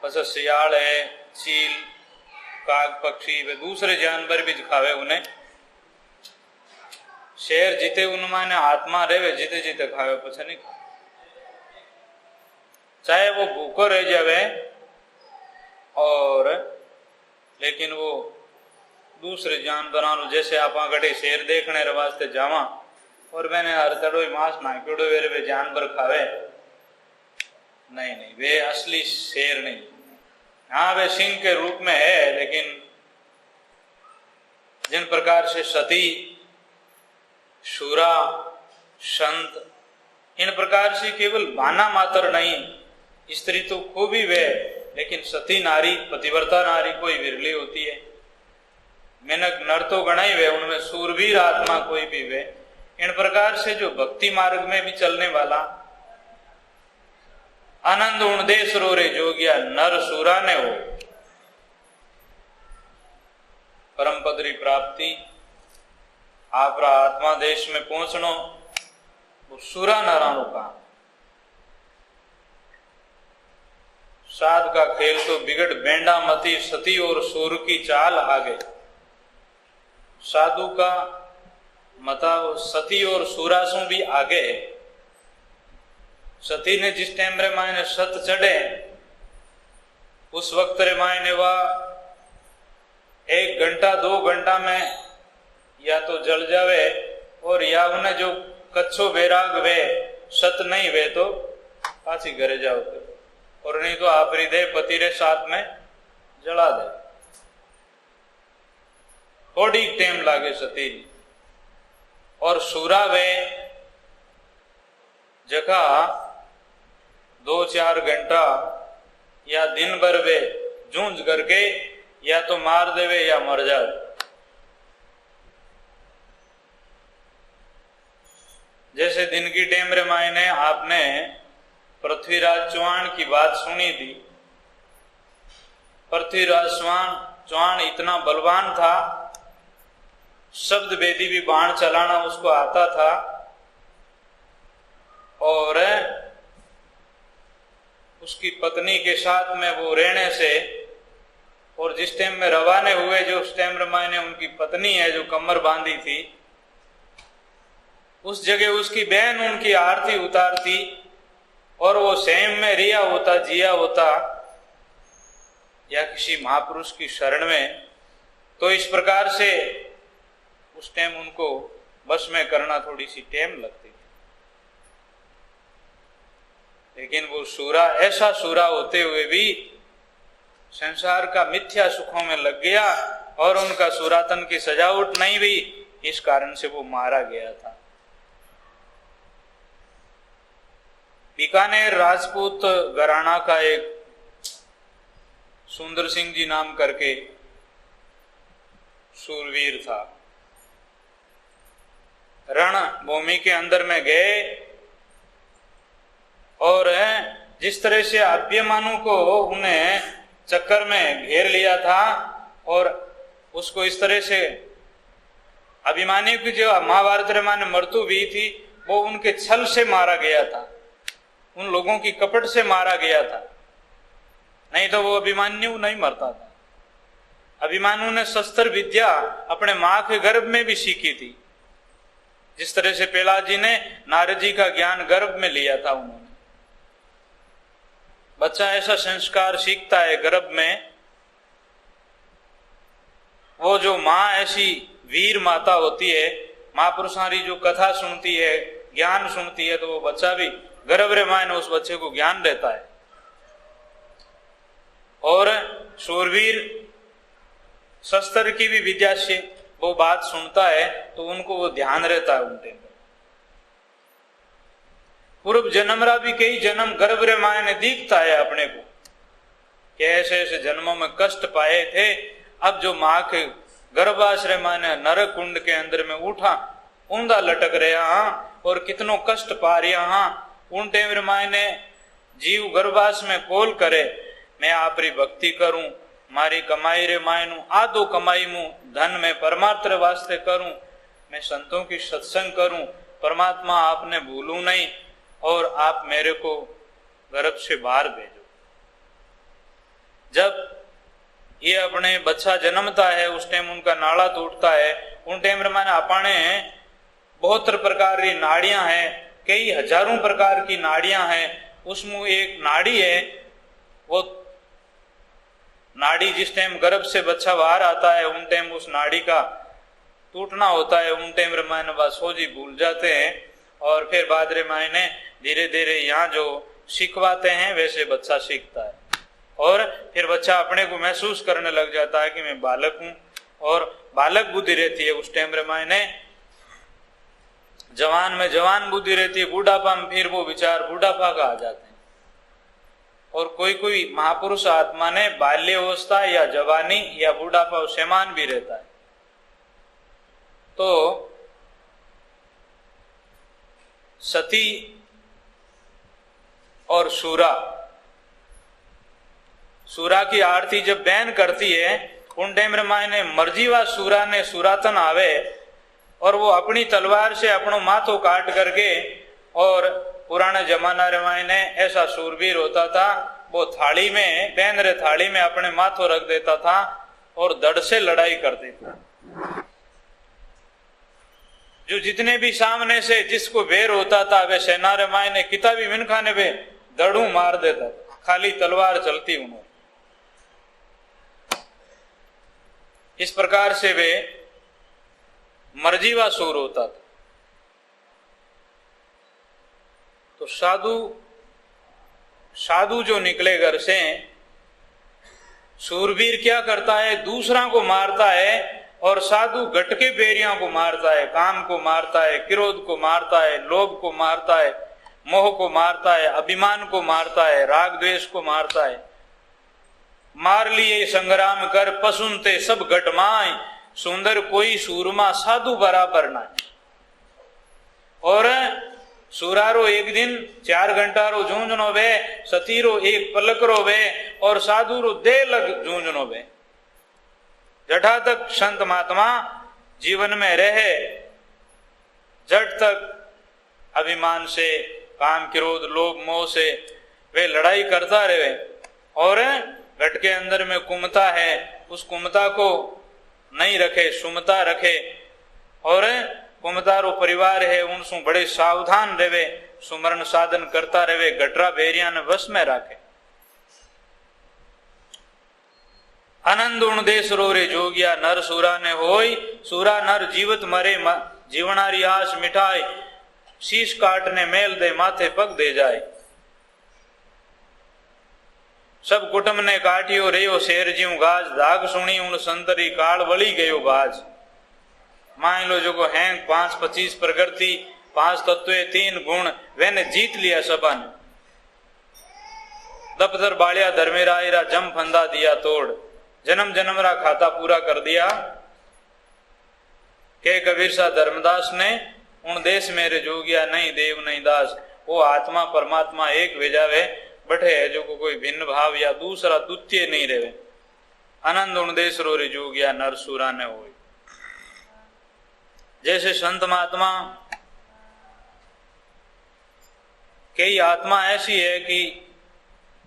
पस सियाल है, चील, काग पक्षी वे दूसरे जानवर भी खावे उन्हें। शेर जीते उनमाने आत्मा रहे जीते जीते खावे पछ नहीं खावे, चाहे वो भूखो रह जावे और लेकिन वो दूसरे जानवरों जैसे आप गटे शेर देखने रे वास्ते जावा और मैंने हर तड़ो मांस नाकेड़ो वे जानवर खावे नहीं, वे असली शेर नहीं। हाँ वे सिंह के रूप में है, लेकिन जिन प्रकार से सती, शूरा, संत, इन प्रकार से केवल बाना मात्र नहीं, स्त्री तो खूब ही वे, लेकिन सती नारी, पतिव्रता नारी कोई विरली होती है। मेनक नर तो गणा ही वे, उनमें सूरवीर आत्मा कोई भी वे। इन प्रकार से जो भक्ति मार्ग में भी चलने वाला आनंद उणदेश रो रे जोगिया नर सूरा ने हो, परम पदरी प्राप्ति आपरा आत्मा देश में पहुंचनो वो सूरा नरानो का। साध का खेल तो बिगड़ बेंडा मती, सती और सूर की चाल आगे। साधु का मता सती और सूरासों भी आगे। सती ने जिस टाइम रे मायने सत चढ़े उस वक्त रे मायने वह 1 घंटा 2 घंटा में या तो जल जावे और या उन्हें जो कच्छो बैराग वे सत नहीं वे तो पासी घरे जाओ तो, और नहीं तो आप हृदय पति रे साथ में जला दे। थोड़ी टाइम लागे सती और सूरा वे जगह 2-4 घंटा या दिन भर वे जूझ करके या तो मार देवे या मर जाए। जैसे दिन की टेम रे मायने आपने पृथ्वीराज चौहान की बात सुनी थी। पृथ्वीराज चौहान इतना बलवान था, शब्द वेदी भी बाण चलाना उसको आता था और उसकी पत्नी के साथ में वो रहने से, और जिस टाइम में रवाने हुए जो उस टाइम रमायने उनकी पत्नी है जो कमर बांधी थी, उस जगह उसकी बहन उनकी आरती उतारती और वो संयम में रिया होता, जिया होता या किसी महापुरुष की शरण में, तो इस प्रकार से उस टाइम उनको बस में करना थोड़ी सी टाइम लगती थी। लेकिन वो सूरा ऐसा सूरा होते हुए भी संसार का मिथ्या सुखों में लग गया और उनका सुरातन की सजावट नहीं हुई, इस कारण से वो मारा गया था। बीकानेर राजपूत घराना का एक सुंदर सिंह जी नाम करके सूरवीर था। रण भूमि के अंदर में गए और जिस तरह से अभिमन्यु को उन्हें चक्कर में घेर लिया था और उसको इस तरह से अभिमन्यु की जो महाभारत रामायण में मृत्यु हुई थी वो उनके छल से मारा गया था, उन लोगों की कपट से मारा गया था, नहीं तो वो अभिमन्यु नहीं मरता था। अभिमन्यु ने शस्त्र विद्या अपने मां के गर्भ में भी सीखी थी, जिस तरह से प्रहलाद जी ने नारद जी का ज्ञान गर्भ में लिया था। उन्होंने बच्चा ऐसा संस्कार सीखता है गर्भ में, वो जो माँ ऐसी वीर माता होती है, महापुरुषारी जो कथा सुनती है, ज्ञान सुनती है, तो वो बच्चा भी गर्भ रामायण उस बच्चे को ज्ञान देता है। और शूरवीर शस्त्र की भी विद्या से वो बात सुनता है तो उनको वो ध्यान रहता है उनके अंदर। पूर्व जन्मरा भी कई जन्म गर्भ रामायण दिखता है अपने को कि ऐसे ऐसे जन्मों में कष्ट पाए थे। अब जो माँ के गर्भाश्रय माने नरक कुंड के अंदर में उठा ऊंधा लटक रहा और कितनों कष्ट पा रहा, उन टेम मायने जीव गर्भाश में कोल करे, मैं आपरी भक्ति करूं, मारी कमाई रे मायनू आधो कमाई मु धन में परमार्थ वास्ते करूं, मैं संतों की सत्संग करूं, परमात्मा आपने भूलू नहीं और आप मेरे को गर्भ से बाहर भेजो। जब ये अपने बच्चा जन्मता है उस टाइम उनका नाड़ा टूटता है, उन टाइम माने अपने बहुत प्रकार की नाड़ियां हैं, कई हजारों प्रकार की नाड़ियां हैं, उसमें एक नाड़ी है, वो नाड़ी जिस टाइम गर्भ से बच्चा बाहर आता है उन टाइम उस नाड़ी का टूटना होता है, उन टाइम रामायण बासोजी भूल जाते हैं और फिर बाद रामायण धीरे धीरे यहाँ जो सिखवाते हैं वैसे बच्चा सीखता है और फिर बच्चा अपने को महसूस करने लग जाता है कि मैं बालक हूं और बालक बुद्धि रहती है उस टाइम रामायण। जवान में जवान बुद्धि रहती है, बूढ़ापा में फिर वो विचार बूढ़ापा का आ जाते हैं। और कोई कोई महापुरुष आत्मा ने बाल्यावस्था या जवानी या बूढ़ापा समान भी रहता है। तो सती और सूरा की आरती जब बहन करती है उन टाइम रामायण मर्जीवा सूरा ने सुरातन आवे और वो अपनी तलवार से अपनो माथो काट करके, और पुराने जमाना रामायण ऐसा सूरवीर होता था वो थाली में बहन रे थाली में अपने माथो रख देता था और दड़ से लड़ाई करते था। जो जितने भी सामने से जिसको बेर होता था वे सेना रामायण किताबी मिनखा ने वे दड़ू मार देता, खाली तलवार चलती उन्होंने। इस प्रकार से वे मर्जीवा सूर होता था। तो साधु जो निकले घर से, सूरवीर क्या करता है, दूसरा को मारता है और साधु गटके बेरिया को मारता है, काम को मारता है, क्रोध को मारता है, लोभ को मारता है, मोह को मारता है, अभिमान को मारता है, राग द्वेष को मारता है। मार लिए संग्राम कर पसुनते सब घटमाए, सुंदर कोई सूरमा साधु बराबर ना। और सूरारो एक दिन 4 घंटा रो जूझनो वे, सतीरो एक पलक रो वे और साधु रो दे लग जूझनो वे। जठा तक संत महात्मा जीवन में रहे, जट तक अभिमान से, काम क्रोध लोभ मोह से वे लड़ाई करता रहे और घट के अंदर में कुमता है, उस कुमता को नहीं रखे, सुमता रखे और कुमतारो परिवार है उनसु बड़े सावधान रहे, सुमरण साधन करता रहे, गटरा बेरिया ने वश में रखे। आनंद उन देश रो रे जोगिया नर सूरा ने होय, सूरा नर जीवत मरे जीवनारी आस मिठाई, शीश काटने मेल दे माथे पग दे जाए। सब कुटुंब ने काटियो रेयो शेर जीव गाज, दाग सुनी उन संतरी काल वली गयो बाज। मान लो जो को हैं 5-25 प्रकृति, 5 तत्व, 3 गुण, वैने जीत लिया सबा ने। दफ्तर बालिया धर्मेरायरा जम फंदा दिया तोड़, जन्म जन्म रा खाता पूरा कर दिया। के कबीर सा धर्मदास ने उन देश मेरे जोगिया नहीं देव नहीं दास। वो आत्मा परमात्मा एक भेजावे बैठे है जो को कोई भिन्न भाव या दूसरा द्वितीय नहीं रहे। आनंद उन देश रो रे जोगिया नर सूरा ने हो। जैसे संत महात्मा कई आत्मा ऐसी है कि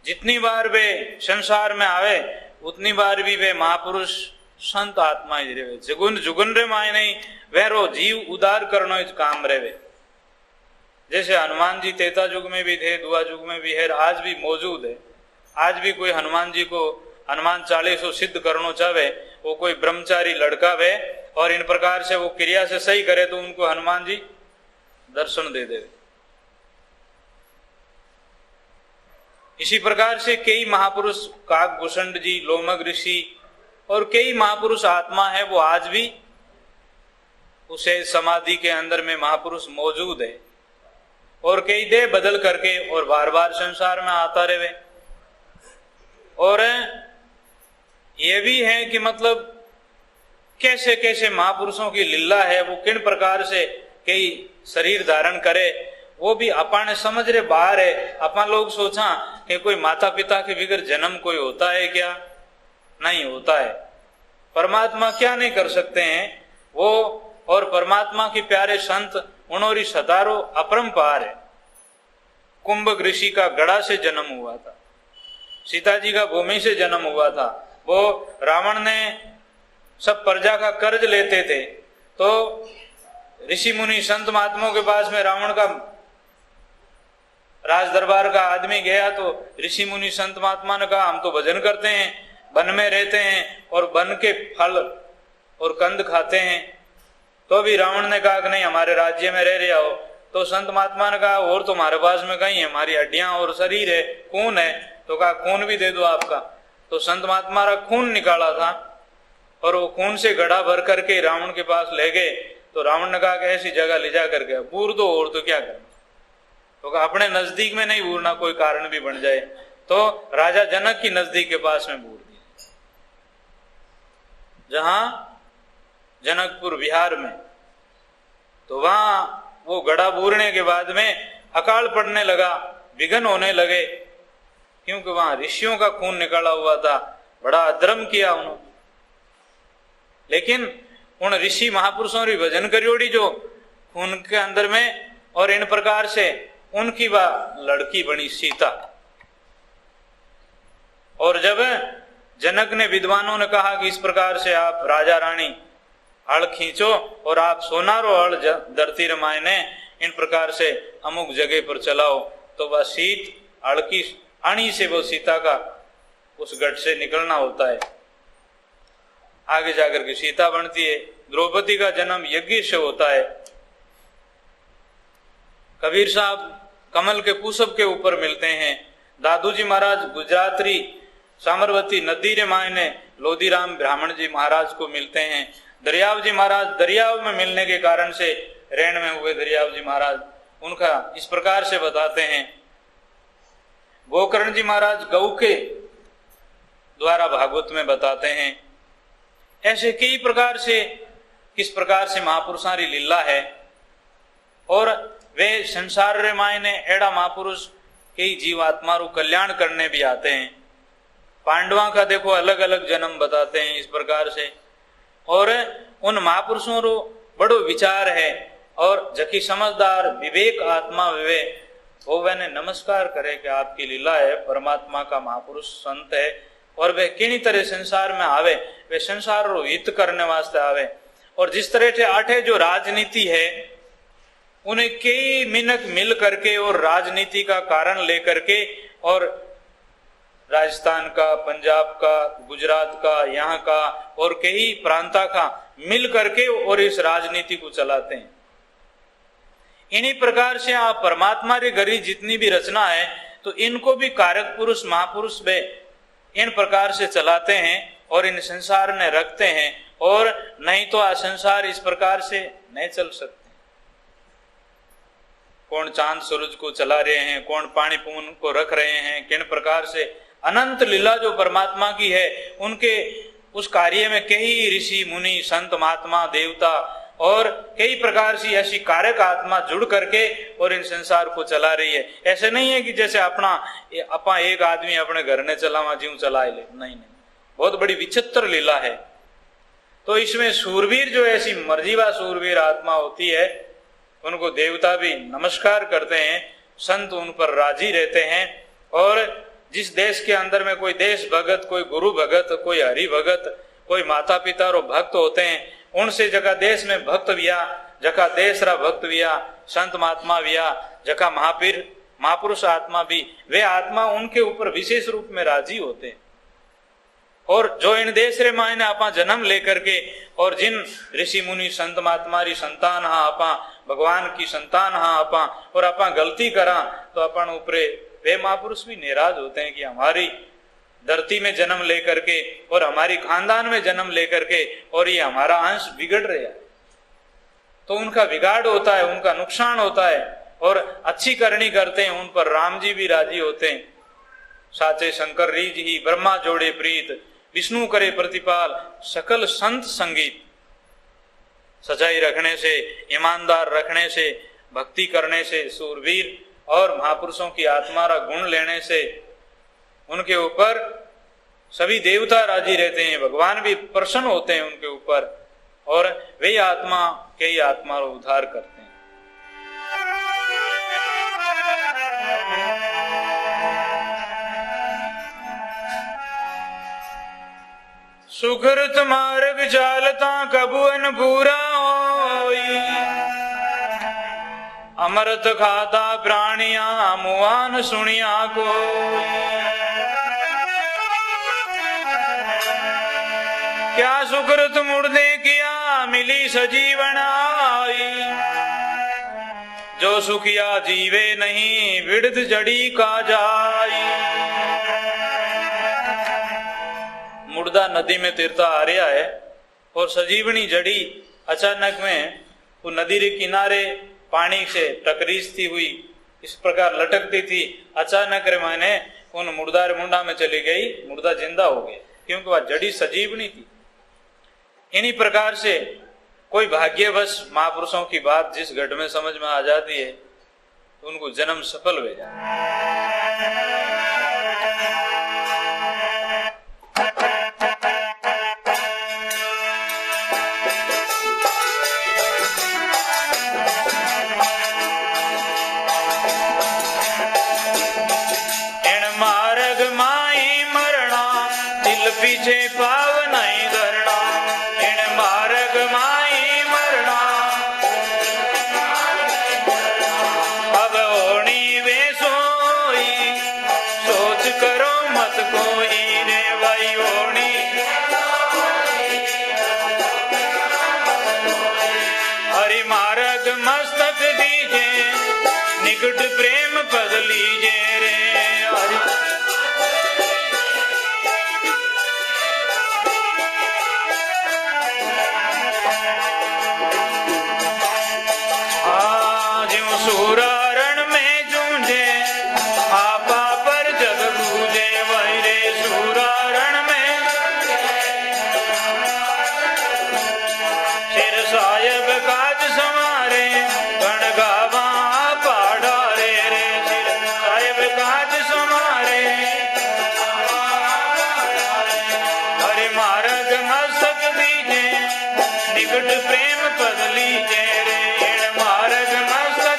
जितनी बार वे संसार में आवे उतनी बार भी वे महापुरुष संत आत्मा ही रहे। जुगुन जुगुन रे माय नहीं वैरो जीव उदार करनो काम रहे। जैसे हनुमान जी त्रेता युग में भी थे, दुआ युग में भी है, आज भी मौजूद है। आज भी कोई हनुमान जी को हनुमान चालीसो सिद्ध करना चाहे, वो कोई ब्रह्मचारी लड़का वे और इन प्रकार से वो क्रिया से सही करे तो उनको हनुमान जी दर्शन दे दे। इसी प्रकार से कई महापुरुष काकभूषण जी, लोमक ऋषि और कई महापुरुष आत्मा है वो आज भी उसे समाधि के अंदर में महापुरुष मौजूद है और कई देह बदल करके और बार बार संसार में आता रहे। और ये भी है कि मतलब कैसे कैसे महापुरुषों की लीला है, वो किन प्रकार से कई शरीर धारण करे, वो भी अपन समझ रहे बाहर है। अपन लोग सोचा कि कोई माता पिता के बगैर जन्म कोई होता है क्या? नहीं होता है। परमात्मा क्या नहीं कर सकते हैं वो, और परमात्मा के प्यारे संत उन्होंने सदारो अपरंपार है। कुंभक ऋषि का गड़ा से जन्म हुआ था, सीता जी का भूमि से जन्म हुआ था। वो रावण ने सब प्रजा का कर्ज लेते थे तो ऋषि मुनि संत महात्माओं के पास में रावण का राज दरबार का आदमी गया तो ऋषि मुनि संत महात्मा ने कहा हम तो भजन करते हैं, वन में रहते हैं और वन के फल और कंद खाते हैं। तो भी रावण ने कहा कि नहीं हमारे राज्य में रह रहे हो। तो संत महात्मा ने कहा और तुम्हारे पास में कहीं है, हमारी हड्डियां और शरीर है, खून है। तो कहा खून भी दे दो आपका। तो संत महात्मा का खून निकाला था और वो खून से गड़ा भर करके रावण के पास ले गए। तो रावण ने कहा कि ऐसी जगह ले जा करके बूर दो और तो क्या करना। तो कहा अपने नजदीक में नहीं बूरना, कोई कारण भी बन जाए। तो राजा जनक की नजदीक के पास में बूर दिया, जहां जनकपुर बिहार में। तो वहां वो गड़ा बूरने के बाद में अकाल पड़ने लगा, विघन होने लगे, क्योंकि वहां ऋषियों का खून निकाला हुआ था। बड़ा अधर्म किया उन्होंने। लेकिन उन ऋषि महापुरुषों ने भजन करियोड़ी जो खून के अंदर में, और इन प्रकार से उनकी वह लड़की बनी सीता। और जब जनक ने विद्वानों ने कहा कि इस प्रकार से आप राजा रानी हल खींचो और आप सोनारो हल धरती रमाए ने इन प्रकार से अमुक जगह पर चलाओ, तो वह सीत हल की अणी से वो सीता का उस गढ़ से निकलना होता है, आगे जाकर के सीता बनती है। द्रौपदी का जन्म यज्ञ से होता है। कबीर साहब कमल के पुष्प के ऊपर मिलते हैं। दादू जी महाराज गुजराती सामरवती नदी रे मायने लोधीराम ब्राह्मण जी महाराज को मिलते हैं। दरियाव जी महाराज दरियाव में मिलने के कारण से रेण में हुए दरियाव जी महाराज, उनका इस प्रकार से बताते हैं। गोकर्ण जी महाराज गौ के द्वारा भागवत में बताते हैं। ऐसे कई प्रकार से किस प्रकार से महापुरुषारी लीला है। और वे संसार रे मायने एड़ा महापुरुष कई जीवात्मा रो कल्याण करने भी आते हैं। पांडवा का देखो अलग अलग जन्म बताते हैं इस प्रकार से। और उन महापुरुषों रो बड़ो विचार है, और जकी समझदार विवेक आत्मा वे वो मैंने नमस्कार करे कि आपकी लीला है। परमात्मा का महापुरुष संत है और वे किन्ही तरह संसार में आवे, वे संसार रो हित करने वास्ते आवे। और जिस तरह से आठे जो राजनीति है उन्हें कई मिनक मिल करके और राजनीति का कारण लेकर के, और राजस्थान का, पंजाब का, गुजरात का, यहाँ का और कई प्रांता का मिल करके और इस राजनीति को चलाते हैं। इन्हीं प्रकार से आप परमात्मा रे घरी जितनी भी रचना है तो इनको भी कारक पुरुष महापुरुष वे इन प्रकार से चलाते हैं और इन संसार में रखते हैं, और नहीं तो आ संसार इस प्रकार से नहीं चल सकते। कौन चांद सूरज को चला रहे हैं, कौन पानी पून को रख रहे हैं, किन प्रकार से अनंत लीला जो परमात्मा की है, उनके उस कार्य में कई ऋषि मुनि संत महात्मा देवता और कई प्रकार से ऐसी कारक आत्मा जुड़ करके और इन संसार को चला रही है। ऐसे नहीं है कि जैसे अपना एक आदमी अपने घर ने चलावा जीव चला ले, नहीं, बहुत बड़ी विचित्र लीला है। तो इसमें सूरवीर जो ऐसी मर्जीवा सूरवीर आत्मा होती है, उनको देवता भी नमस्कार करते हैं, संत उन पर राजी रहते हैं। और जिस देश के अंदर में कोई देश भगत, कोई गुरु भगत, कोई हरि भगत, कोई माता पिता और भक्त होते हैं, उनसे जगह देश में भक्त विया, जगह देश रा भक्त विया, संत महात्मा विया, जगह महापुरुष आत्मा भी, वे आत्मा उनके ऊपर विशेष रूप में राजी होते हैं। और जो इन देश रे मायने आपा जन्म लेकर के और जिन ऋषि मुनि संत महात्मा री संतान हाँ आपा भगवान की संतान हाँ आपा और आपा गलती करा तो अपन ऊपरे वे महापुरुष भी नाराज होते हैं कि हमारी धरती में जन्म लेकर के और हमारी खानदान में जन्म लेकर के और ये हमारा अंश बिगड़ रहा है। तो उनका बिगाड़ होता है, उनका नुकसान होता है और अच्छी करनी करते हैं, उन पर राम जी भी राजी होते हैं। साचे शंकर रीज ही ब्रह्मा जोड़े प्रीत, विष्णु करे प्रतिपाल सकल संत संगीत। सच्चाई रखने से, ईमानदार रखने से, भक्ति करने से, सूरवीर और महापुरुषों की आत्मा का गुण लेने से उनके ऊपर सभी देवता राजी रहते हैं, भगवान भी प्रसन्न होते हैं उनके ऊपर और वे आत्मा कई आत्मा का उद्धार करते हैं। सुकृत मार्ग चालता कबुअन पूरा होई, अमृत खाता प्राणिया मुआन सुनिया कोई। क्या सुकृत मुर्दे किया मिली सजीवन आई, जो सुखिया जीवे नहीं विड़द जड़ी का जाई। मुर्दा नदी में तीरता आ रहा है और सजीवनी जड़ी अचानक में वो नदी के किनारे पानी से टकरीजती हुई इस प्रकार लटकती थी, अचानक रे मैंने उन मुर्दा रे मुंडा में चली गई, मुर्दा जिंदा हो गया क्योंकि वह जड़ी सजीवनी थी। इन्हीं प्रकार से कोई भाग्यवश महापुरुषों की बात जिस घट में समझ में आ जाती है उनको जन्म सफल हो जाता है। पीछे पाव नहीं धरना, इन मार्ग माई मरना, अब होनी वे सोई, सोच करो मत कोई रे भाई होनी। हरि मार्ग मस्तक दीजे, निकट प्रेम पद लीजे रे हरि। सूरारण में जूझे आपा पर जग बूझे, वही रे सूरारण में सिर साहेब काज संवारे, गण गावा पाड़ा रे रे सिर साहेब काज संवारे। हरि मार्ग मस्तक दीजे, निकट प्रेम पद लीजे रे मार्ग मस्तक।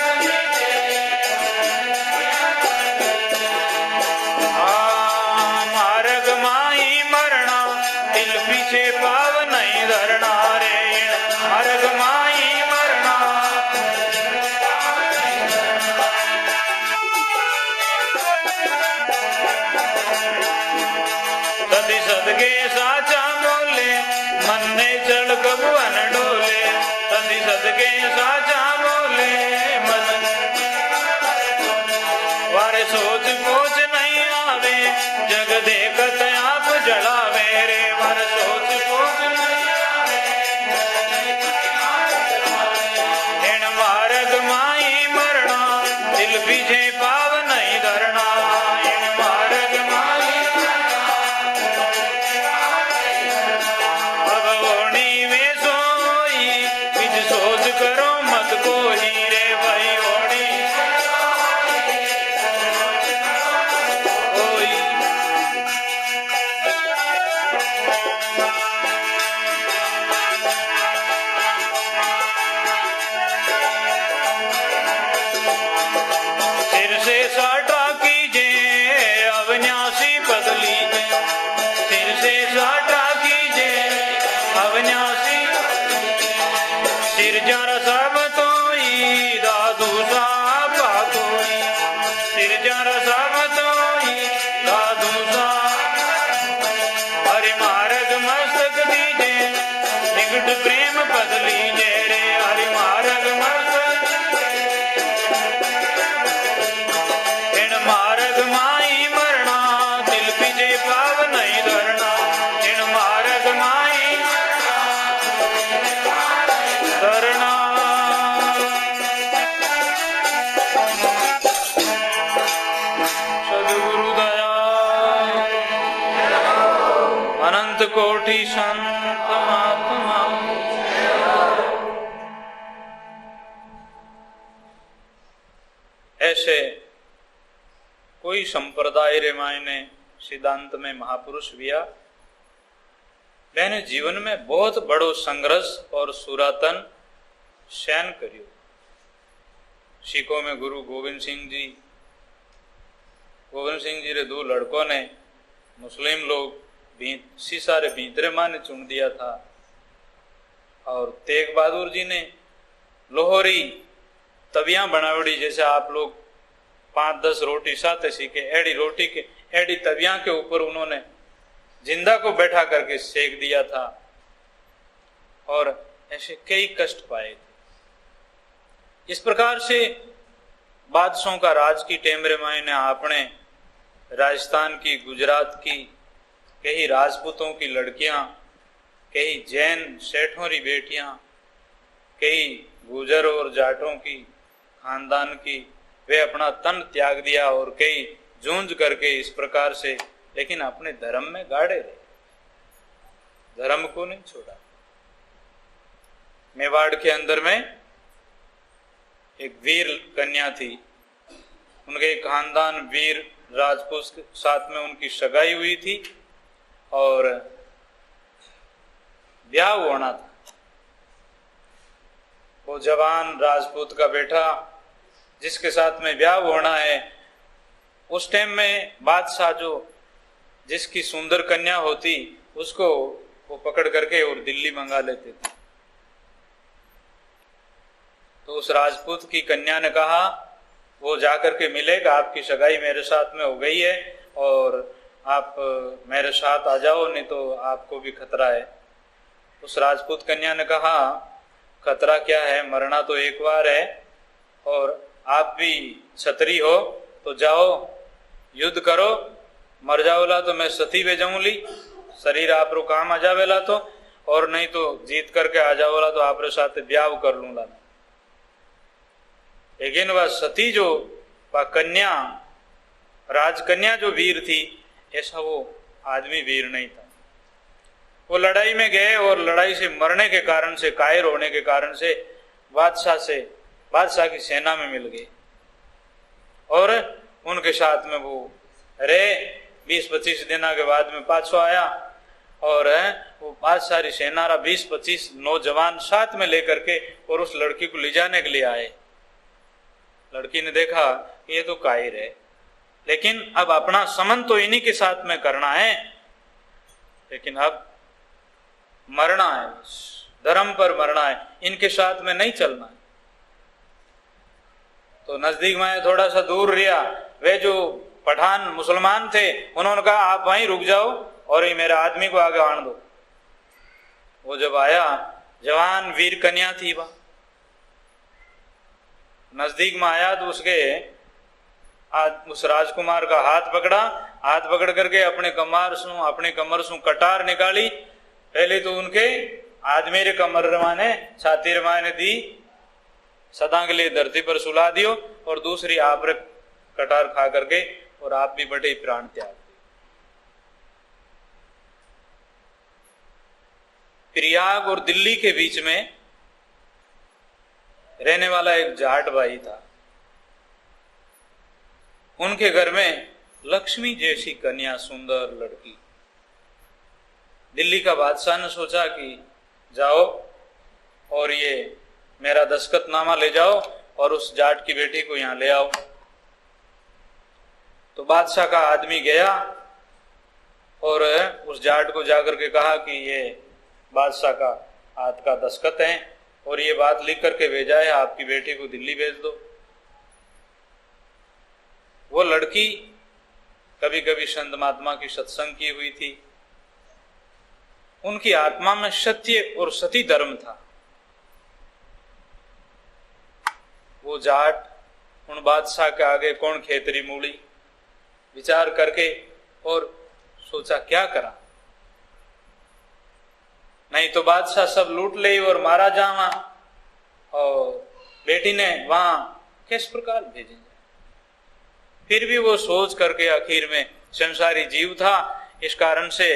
मार्ग माई मरना, दिल पीछे पाव नहीं धरना रे मार्ग माई मरना। तदि सदके साचा बोले, मन ने चढ़ कबुअन डोले, तदि सदके साचा बोले मन। वारे सोच पोच नहीं आवे, जग देखत पीछे पाव नहीं धरना इन मार्ग माई अब ओणी में सोई बिच सोच करो मत कोई रे भाई ओणी कोई सिर से साटा कीजे अविनाशी बदली सिर से साटा कीजे अविनाशी सिर जरा सब तो दादू साहब कोई सिर जरा सब तो दादू साहब हरि मार्ग मस्तक दीजे निकट प्रेम बदली जे रे हरि मार्ग मस्तक इन मार्ग माई मरना दिल पीछे पाव नहीं धरना इन मार्ग माई धरना सदगुरु दया अनंत कोटि संत महात्मा ऐसे कोई संप्रदाय रे मायने सिद्धांत में महापुरुष बिया मैंने जीवन में बहुत बड़ो संघर्ष और सुरातन सहन करियो। सिखों में गुरु गोविंद सिंह जी रे दो लड़कों ने मुस्लिम लोग सीसा रे भीतरे माने चुन दिया था और तेग बहादुर जी ने लोहरी तवियां बनावड़ी जैसे आप लोग 5-10 रोटी साथे सीखे एड़ी रोटी के एड़ी तवियां के ऊपर उन्होंने जिंदा को बैठा करके सेक दिया था और ऐसे कई कष्ट पाए थे। इस प्रकार से बादशाहों का राज की टेमरे माई ने आपने राजस्थान की गुजरात की कई राजपूतों की लड़कियां कई जैन सेठों री बेटियां कई गुजर और जाटों की खानदान की वे अपना तन त्याग दिया और कई जूझ करके इस प्रकार से लेकिन अपने धर्म में गाड़े रहे धर्म को नहीं छोड़ा। मेवाड़ के अंदर में एक वीर कन्या थी उनके खानदान वीर राजपूत के साथ में उनकी सगाई हुई थी और ब्याह होना था। वो जवान राजपूत का बेटा जिसके साथ में ब्याह होना है उस टाइम में बादशाह जो जिसकी सुंदर कन्या होती उसको वो पकड़ करके और दिल्ली मंगा लेते थे। तो उस राजपूत की कन्या ने कहा वो जाकर के मिलेगा आपकी सगाई मेरे साथ में हो गई है और आप मेरे साथ आ जाओ नहीं तो आपको भी खतरा है। उस राजपूत कन्या ने कहा खतरा क्या है मरना तो एक बार है और आप भी क्षत्रिय हो तो जाओ युद्ध करो मर जाओला तो मैं सती वे जाऊंगी शरीर आप रो काम आ जावेला तो और नहीं तो जीत करके आ जाओला तो आप रे साथ ब्याह कर लूंगा। लेकिन वह सती जो वह कन्या राजकन्या जो वीर थी ऐसा वो आदमी वीर नहीं था। वो लड़ाई में गए और लड़ाई से मरने के कारण से कायर होने के कारण से बादशाह की सेना में मिल गए और उनके साथ में वो रहे 20-25 दिन के बाद में पाछो आया और वो बादशाह की सेना 20-25 नौजवान साथ में लेकर के और उस लड़की को ले जाने के लिए आए। लड़की ने देखा ये तो कायर है लेकिन अब अपना समन तो इन्हीं के साथ में करना है लेकिन अब मरना है धर्म पर मरना है इनके साथ में नहीं चलना है। तो नजदीक में थोड़ा सा दूर रिया वे जो पठान मुसलमान थे उन्होंने कहा आप वहीं रुक जाओ और ये मेरे आदमी को आगे आने दो। वो जब आया जवान वीर कन्या थी वह नजदीक में आया तो उसके उस राजकुमार का हाथ पकड़ करके अपने कमर से कटार निकाली। पहले तो उनके आदमी रे कमर रवाने छाती रवाने दी सदा के लिए धरती पर सुला दियो और दूसरी आप रे कटार खा करके और आप भी बटे प्राण त्याग दिए। प्रयाग और दिल्ली के बीच में रहने वाला एक जाट भाई था। उनके घर में लक्ष्मी जैसी कन्या, सुंदर लड़की। दिल्ली का बादशाह ने सोचा कि जाओ और ये मेरा दस्तखतनामा ले जाओ और उस जाट की बेटी को यहां ले आओ। तो बादशाह का आदमी गया और उस जाट को जाकर के कहा कि ये बादशाह का हाथ का दस्तखत है और ये बात लिख करके भेजा है, आपकी बेटी को दिल्ली भेज दो। वो लड़की कभी कभी संत महात्मा की सत्संग की हुई थी। उनकी आत्मा में सत्य और सती धर्म था। वो जाट उन बादशाह के आगे कौन खेतरी मूली विचार करके और सोचा क्या करा, नहीं तो बादशाह सब लूट ले और मारा जावा और बेटी ने वहां किस प्रकार भेजेंगे। फिर भी वो सोच करके आखिर में संसारी जीव था, इस कारण से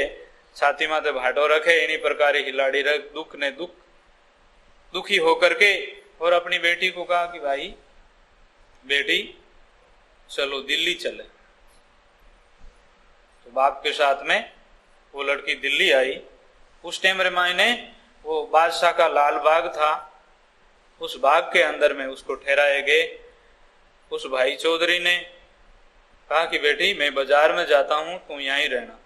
छाती माथे भाटो रखे, इन्हीं प्रकार हिलाड़ी रख, दुख ने दुखी होकर के और अपनी बेटी को कहा कि भाई बेटी चलो दिल्ली चले। तो बाप के साथ में वो लड़की दिल्ली आई। उस टाइम रे मायने वो बादशाह का लाल बाग था, उस बाग के अंदर में उसको ठहराए गए। उस भाई चौधरी ने कहा कि बेटी मैं बाजार में जाता हूं, तुम यहां ही रहना।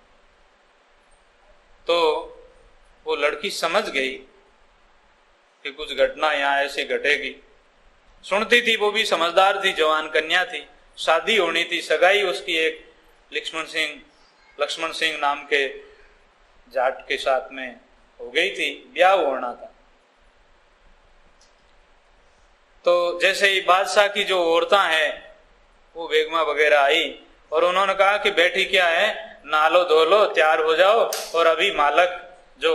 तो वो लड़की समझ गई कि कुछ घटना यहां ऐसी घटेगी। सुनती थी, वो भी समझदार थी, जवान कन्या थी, शादी होनी थी, सगाई उसकी एक लक्ष्मण सिंह नाम के जाट के साथ में हो गई थी, ब्याह होना था। तो जैसे ही बादशाह की जो औरतें हैं वो बेगमा वगैरह आई और उन्होंने कहा कि बेटी क्या है, नालो धो लो, तैयार हो जाओ और अभी मालक जो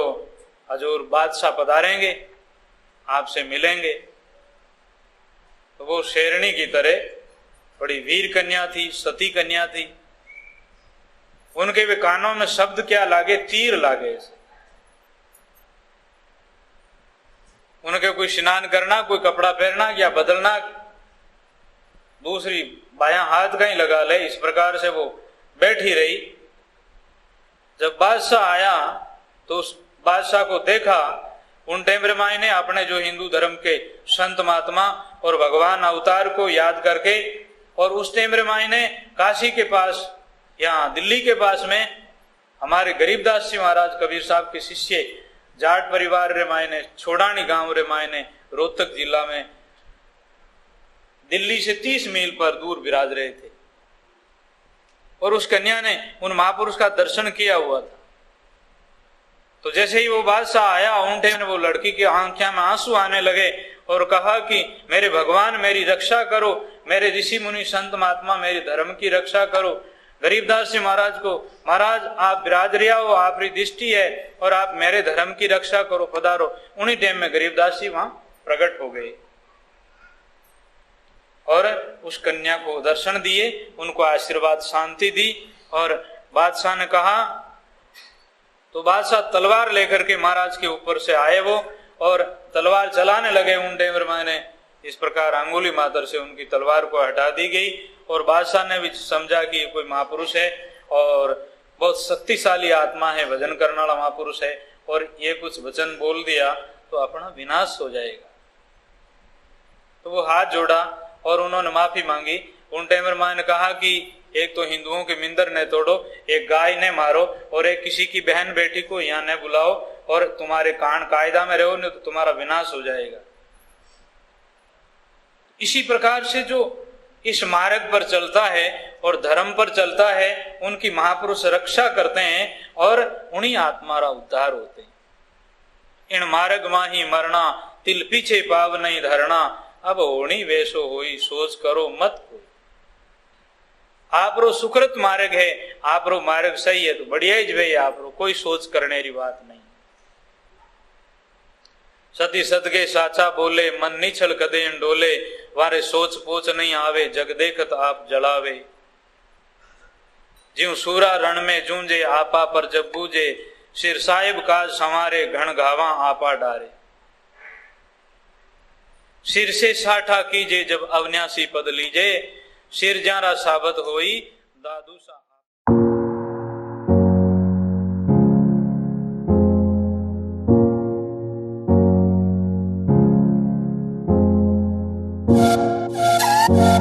हजूर बादशाह पधारेंगे आपसे मिलेंगे। तो वो शेरनी की तरह बड़ी वीर कन्या थी, सती कन्या थी। उनके वे कानों में शब्द क्या लागे, तीर लागे। उनके कोई स्नान करना, कोई कपड़ा पहनना या बदलना, दूसरी बायां हाथ कहीं लगा ले, इस प्रकार से वो बैठी रही। जब बादशाह आया तो उस बादशाह को देखा, उन टाइम माई ने अपने जो हिंदू धर्म के संत महात्मा और भगवान अवतार को याद करके, और उस टाइम माई ने काशी के पास, यहाँ दिल्ली के पास में हमारे गरीबदास जी महाराज कबीर साहब के शिष्य जाट परिवार रे मायने छोड़ानी गांव रे मायने रोहतक जिला में दिल्ली से 30 मील पर दूर विराज रहे थे। और उस कन्या ने उन महापुरुष का दर्शन किया हुआ था। तो जैसे ही वो बादशाह आया, उन टाइम वो लड़की की आंखों में आंसू आने लगे और कहा कि मेरे भगवान मेरी रक्षा करो, मेरे ऋषि मुनि संत महात्मा मेरे धर्म की रक्षा करो। गरीबदास जी महाराज को, महाराज आप विराजरिया हो, आपकी दृष्टि है और आप मेरे धर्म की रक्षा करो, पधारो। उन्हीं टाइम में गरीबदास जी वहां प्रकट हो गए और उस कन्या को दर्शन दिए, उनको आशीर्वाद शांति दी। और बादशाह ने कहा, तो बादशाह तलवार लेकर के महाराज के ऊपर से आए वो और तलवार चलाने लगे। उन टाइम मैंने इस प्रकार अंगुली मातर से उनकी तलवार को हटा दी गई और बादशाह ने भी समझा कि ये कोई महापुरुष है और बहुत शक्तिशाली आत्मा है, भजन करने वाला महापुरुष है, और ये कुछ वचन बोल दिया तो अपना विनाश हो जाएगा। तो वो हाथ जोड़ा और उन्होंने माफी मांगी। उन टाइम ने कहा कि एक तो हिंदुओं के मिंदर ने तोड़ो, एक गाय ने मारो और एक किसी की बहन बेटी को यहाँ न बुलाओ और तुम्हारे कान कायदा में रहो, नहीं तो तुम्हारा विनाश हो जाएगा। इसी प्रकार से जो इस मार्ग पर चलता है और धर्म पर चलता है, उनकी महापुरुष रक्षा करते हैं और उन्हीं आत्मारा उद्धार होते हैं। इन मार्ग माही मरना, तिल पीछे पाव नहीं धरना, अब होनी वैसो होई, सोच करो मत कोई। आपरो सुकृत मार्ग है, आपरो मार्ग सही है तो बढ़िया ही भाई, आपरो कोई सोच करने की बात नहीं। सती सदगे साचा बोले, मन निछल कदे डोले, वारे सोच पोच नहीं आवे, जग देखत आप जलावे। ज्यों सूरा रण में जूंजे, आपा पर जब बूझे, सिर साहिब काज संवारे, घण घावा आपा डारे। सिर से साठा कीजे, जब अविनाशी पद लीजे, सिर जारा साबत होई, दादू सा। Yeah.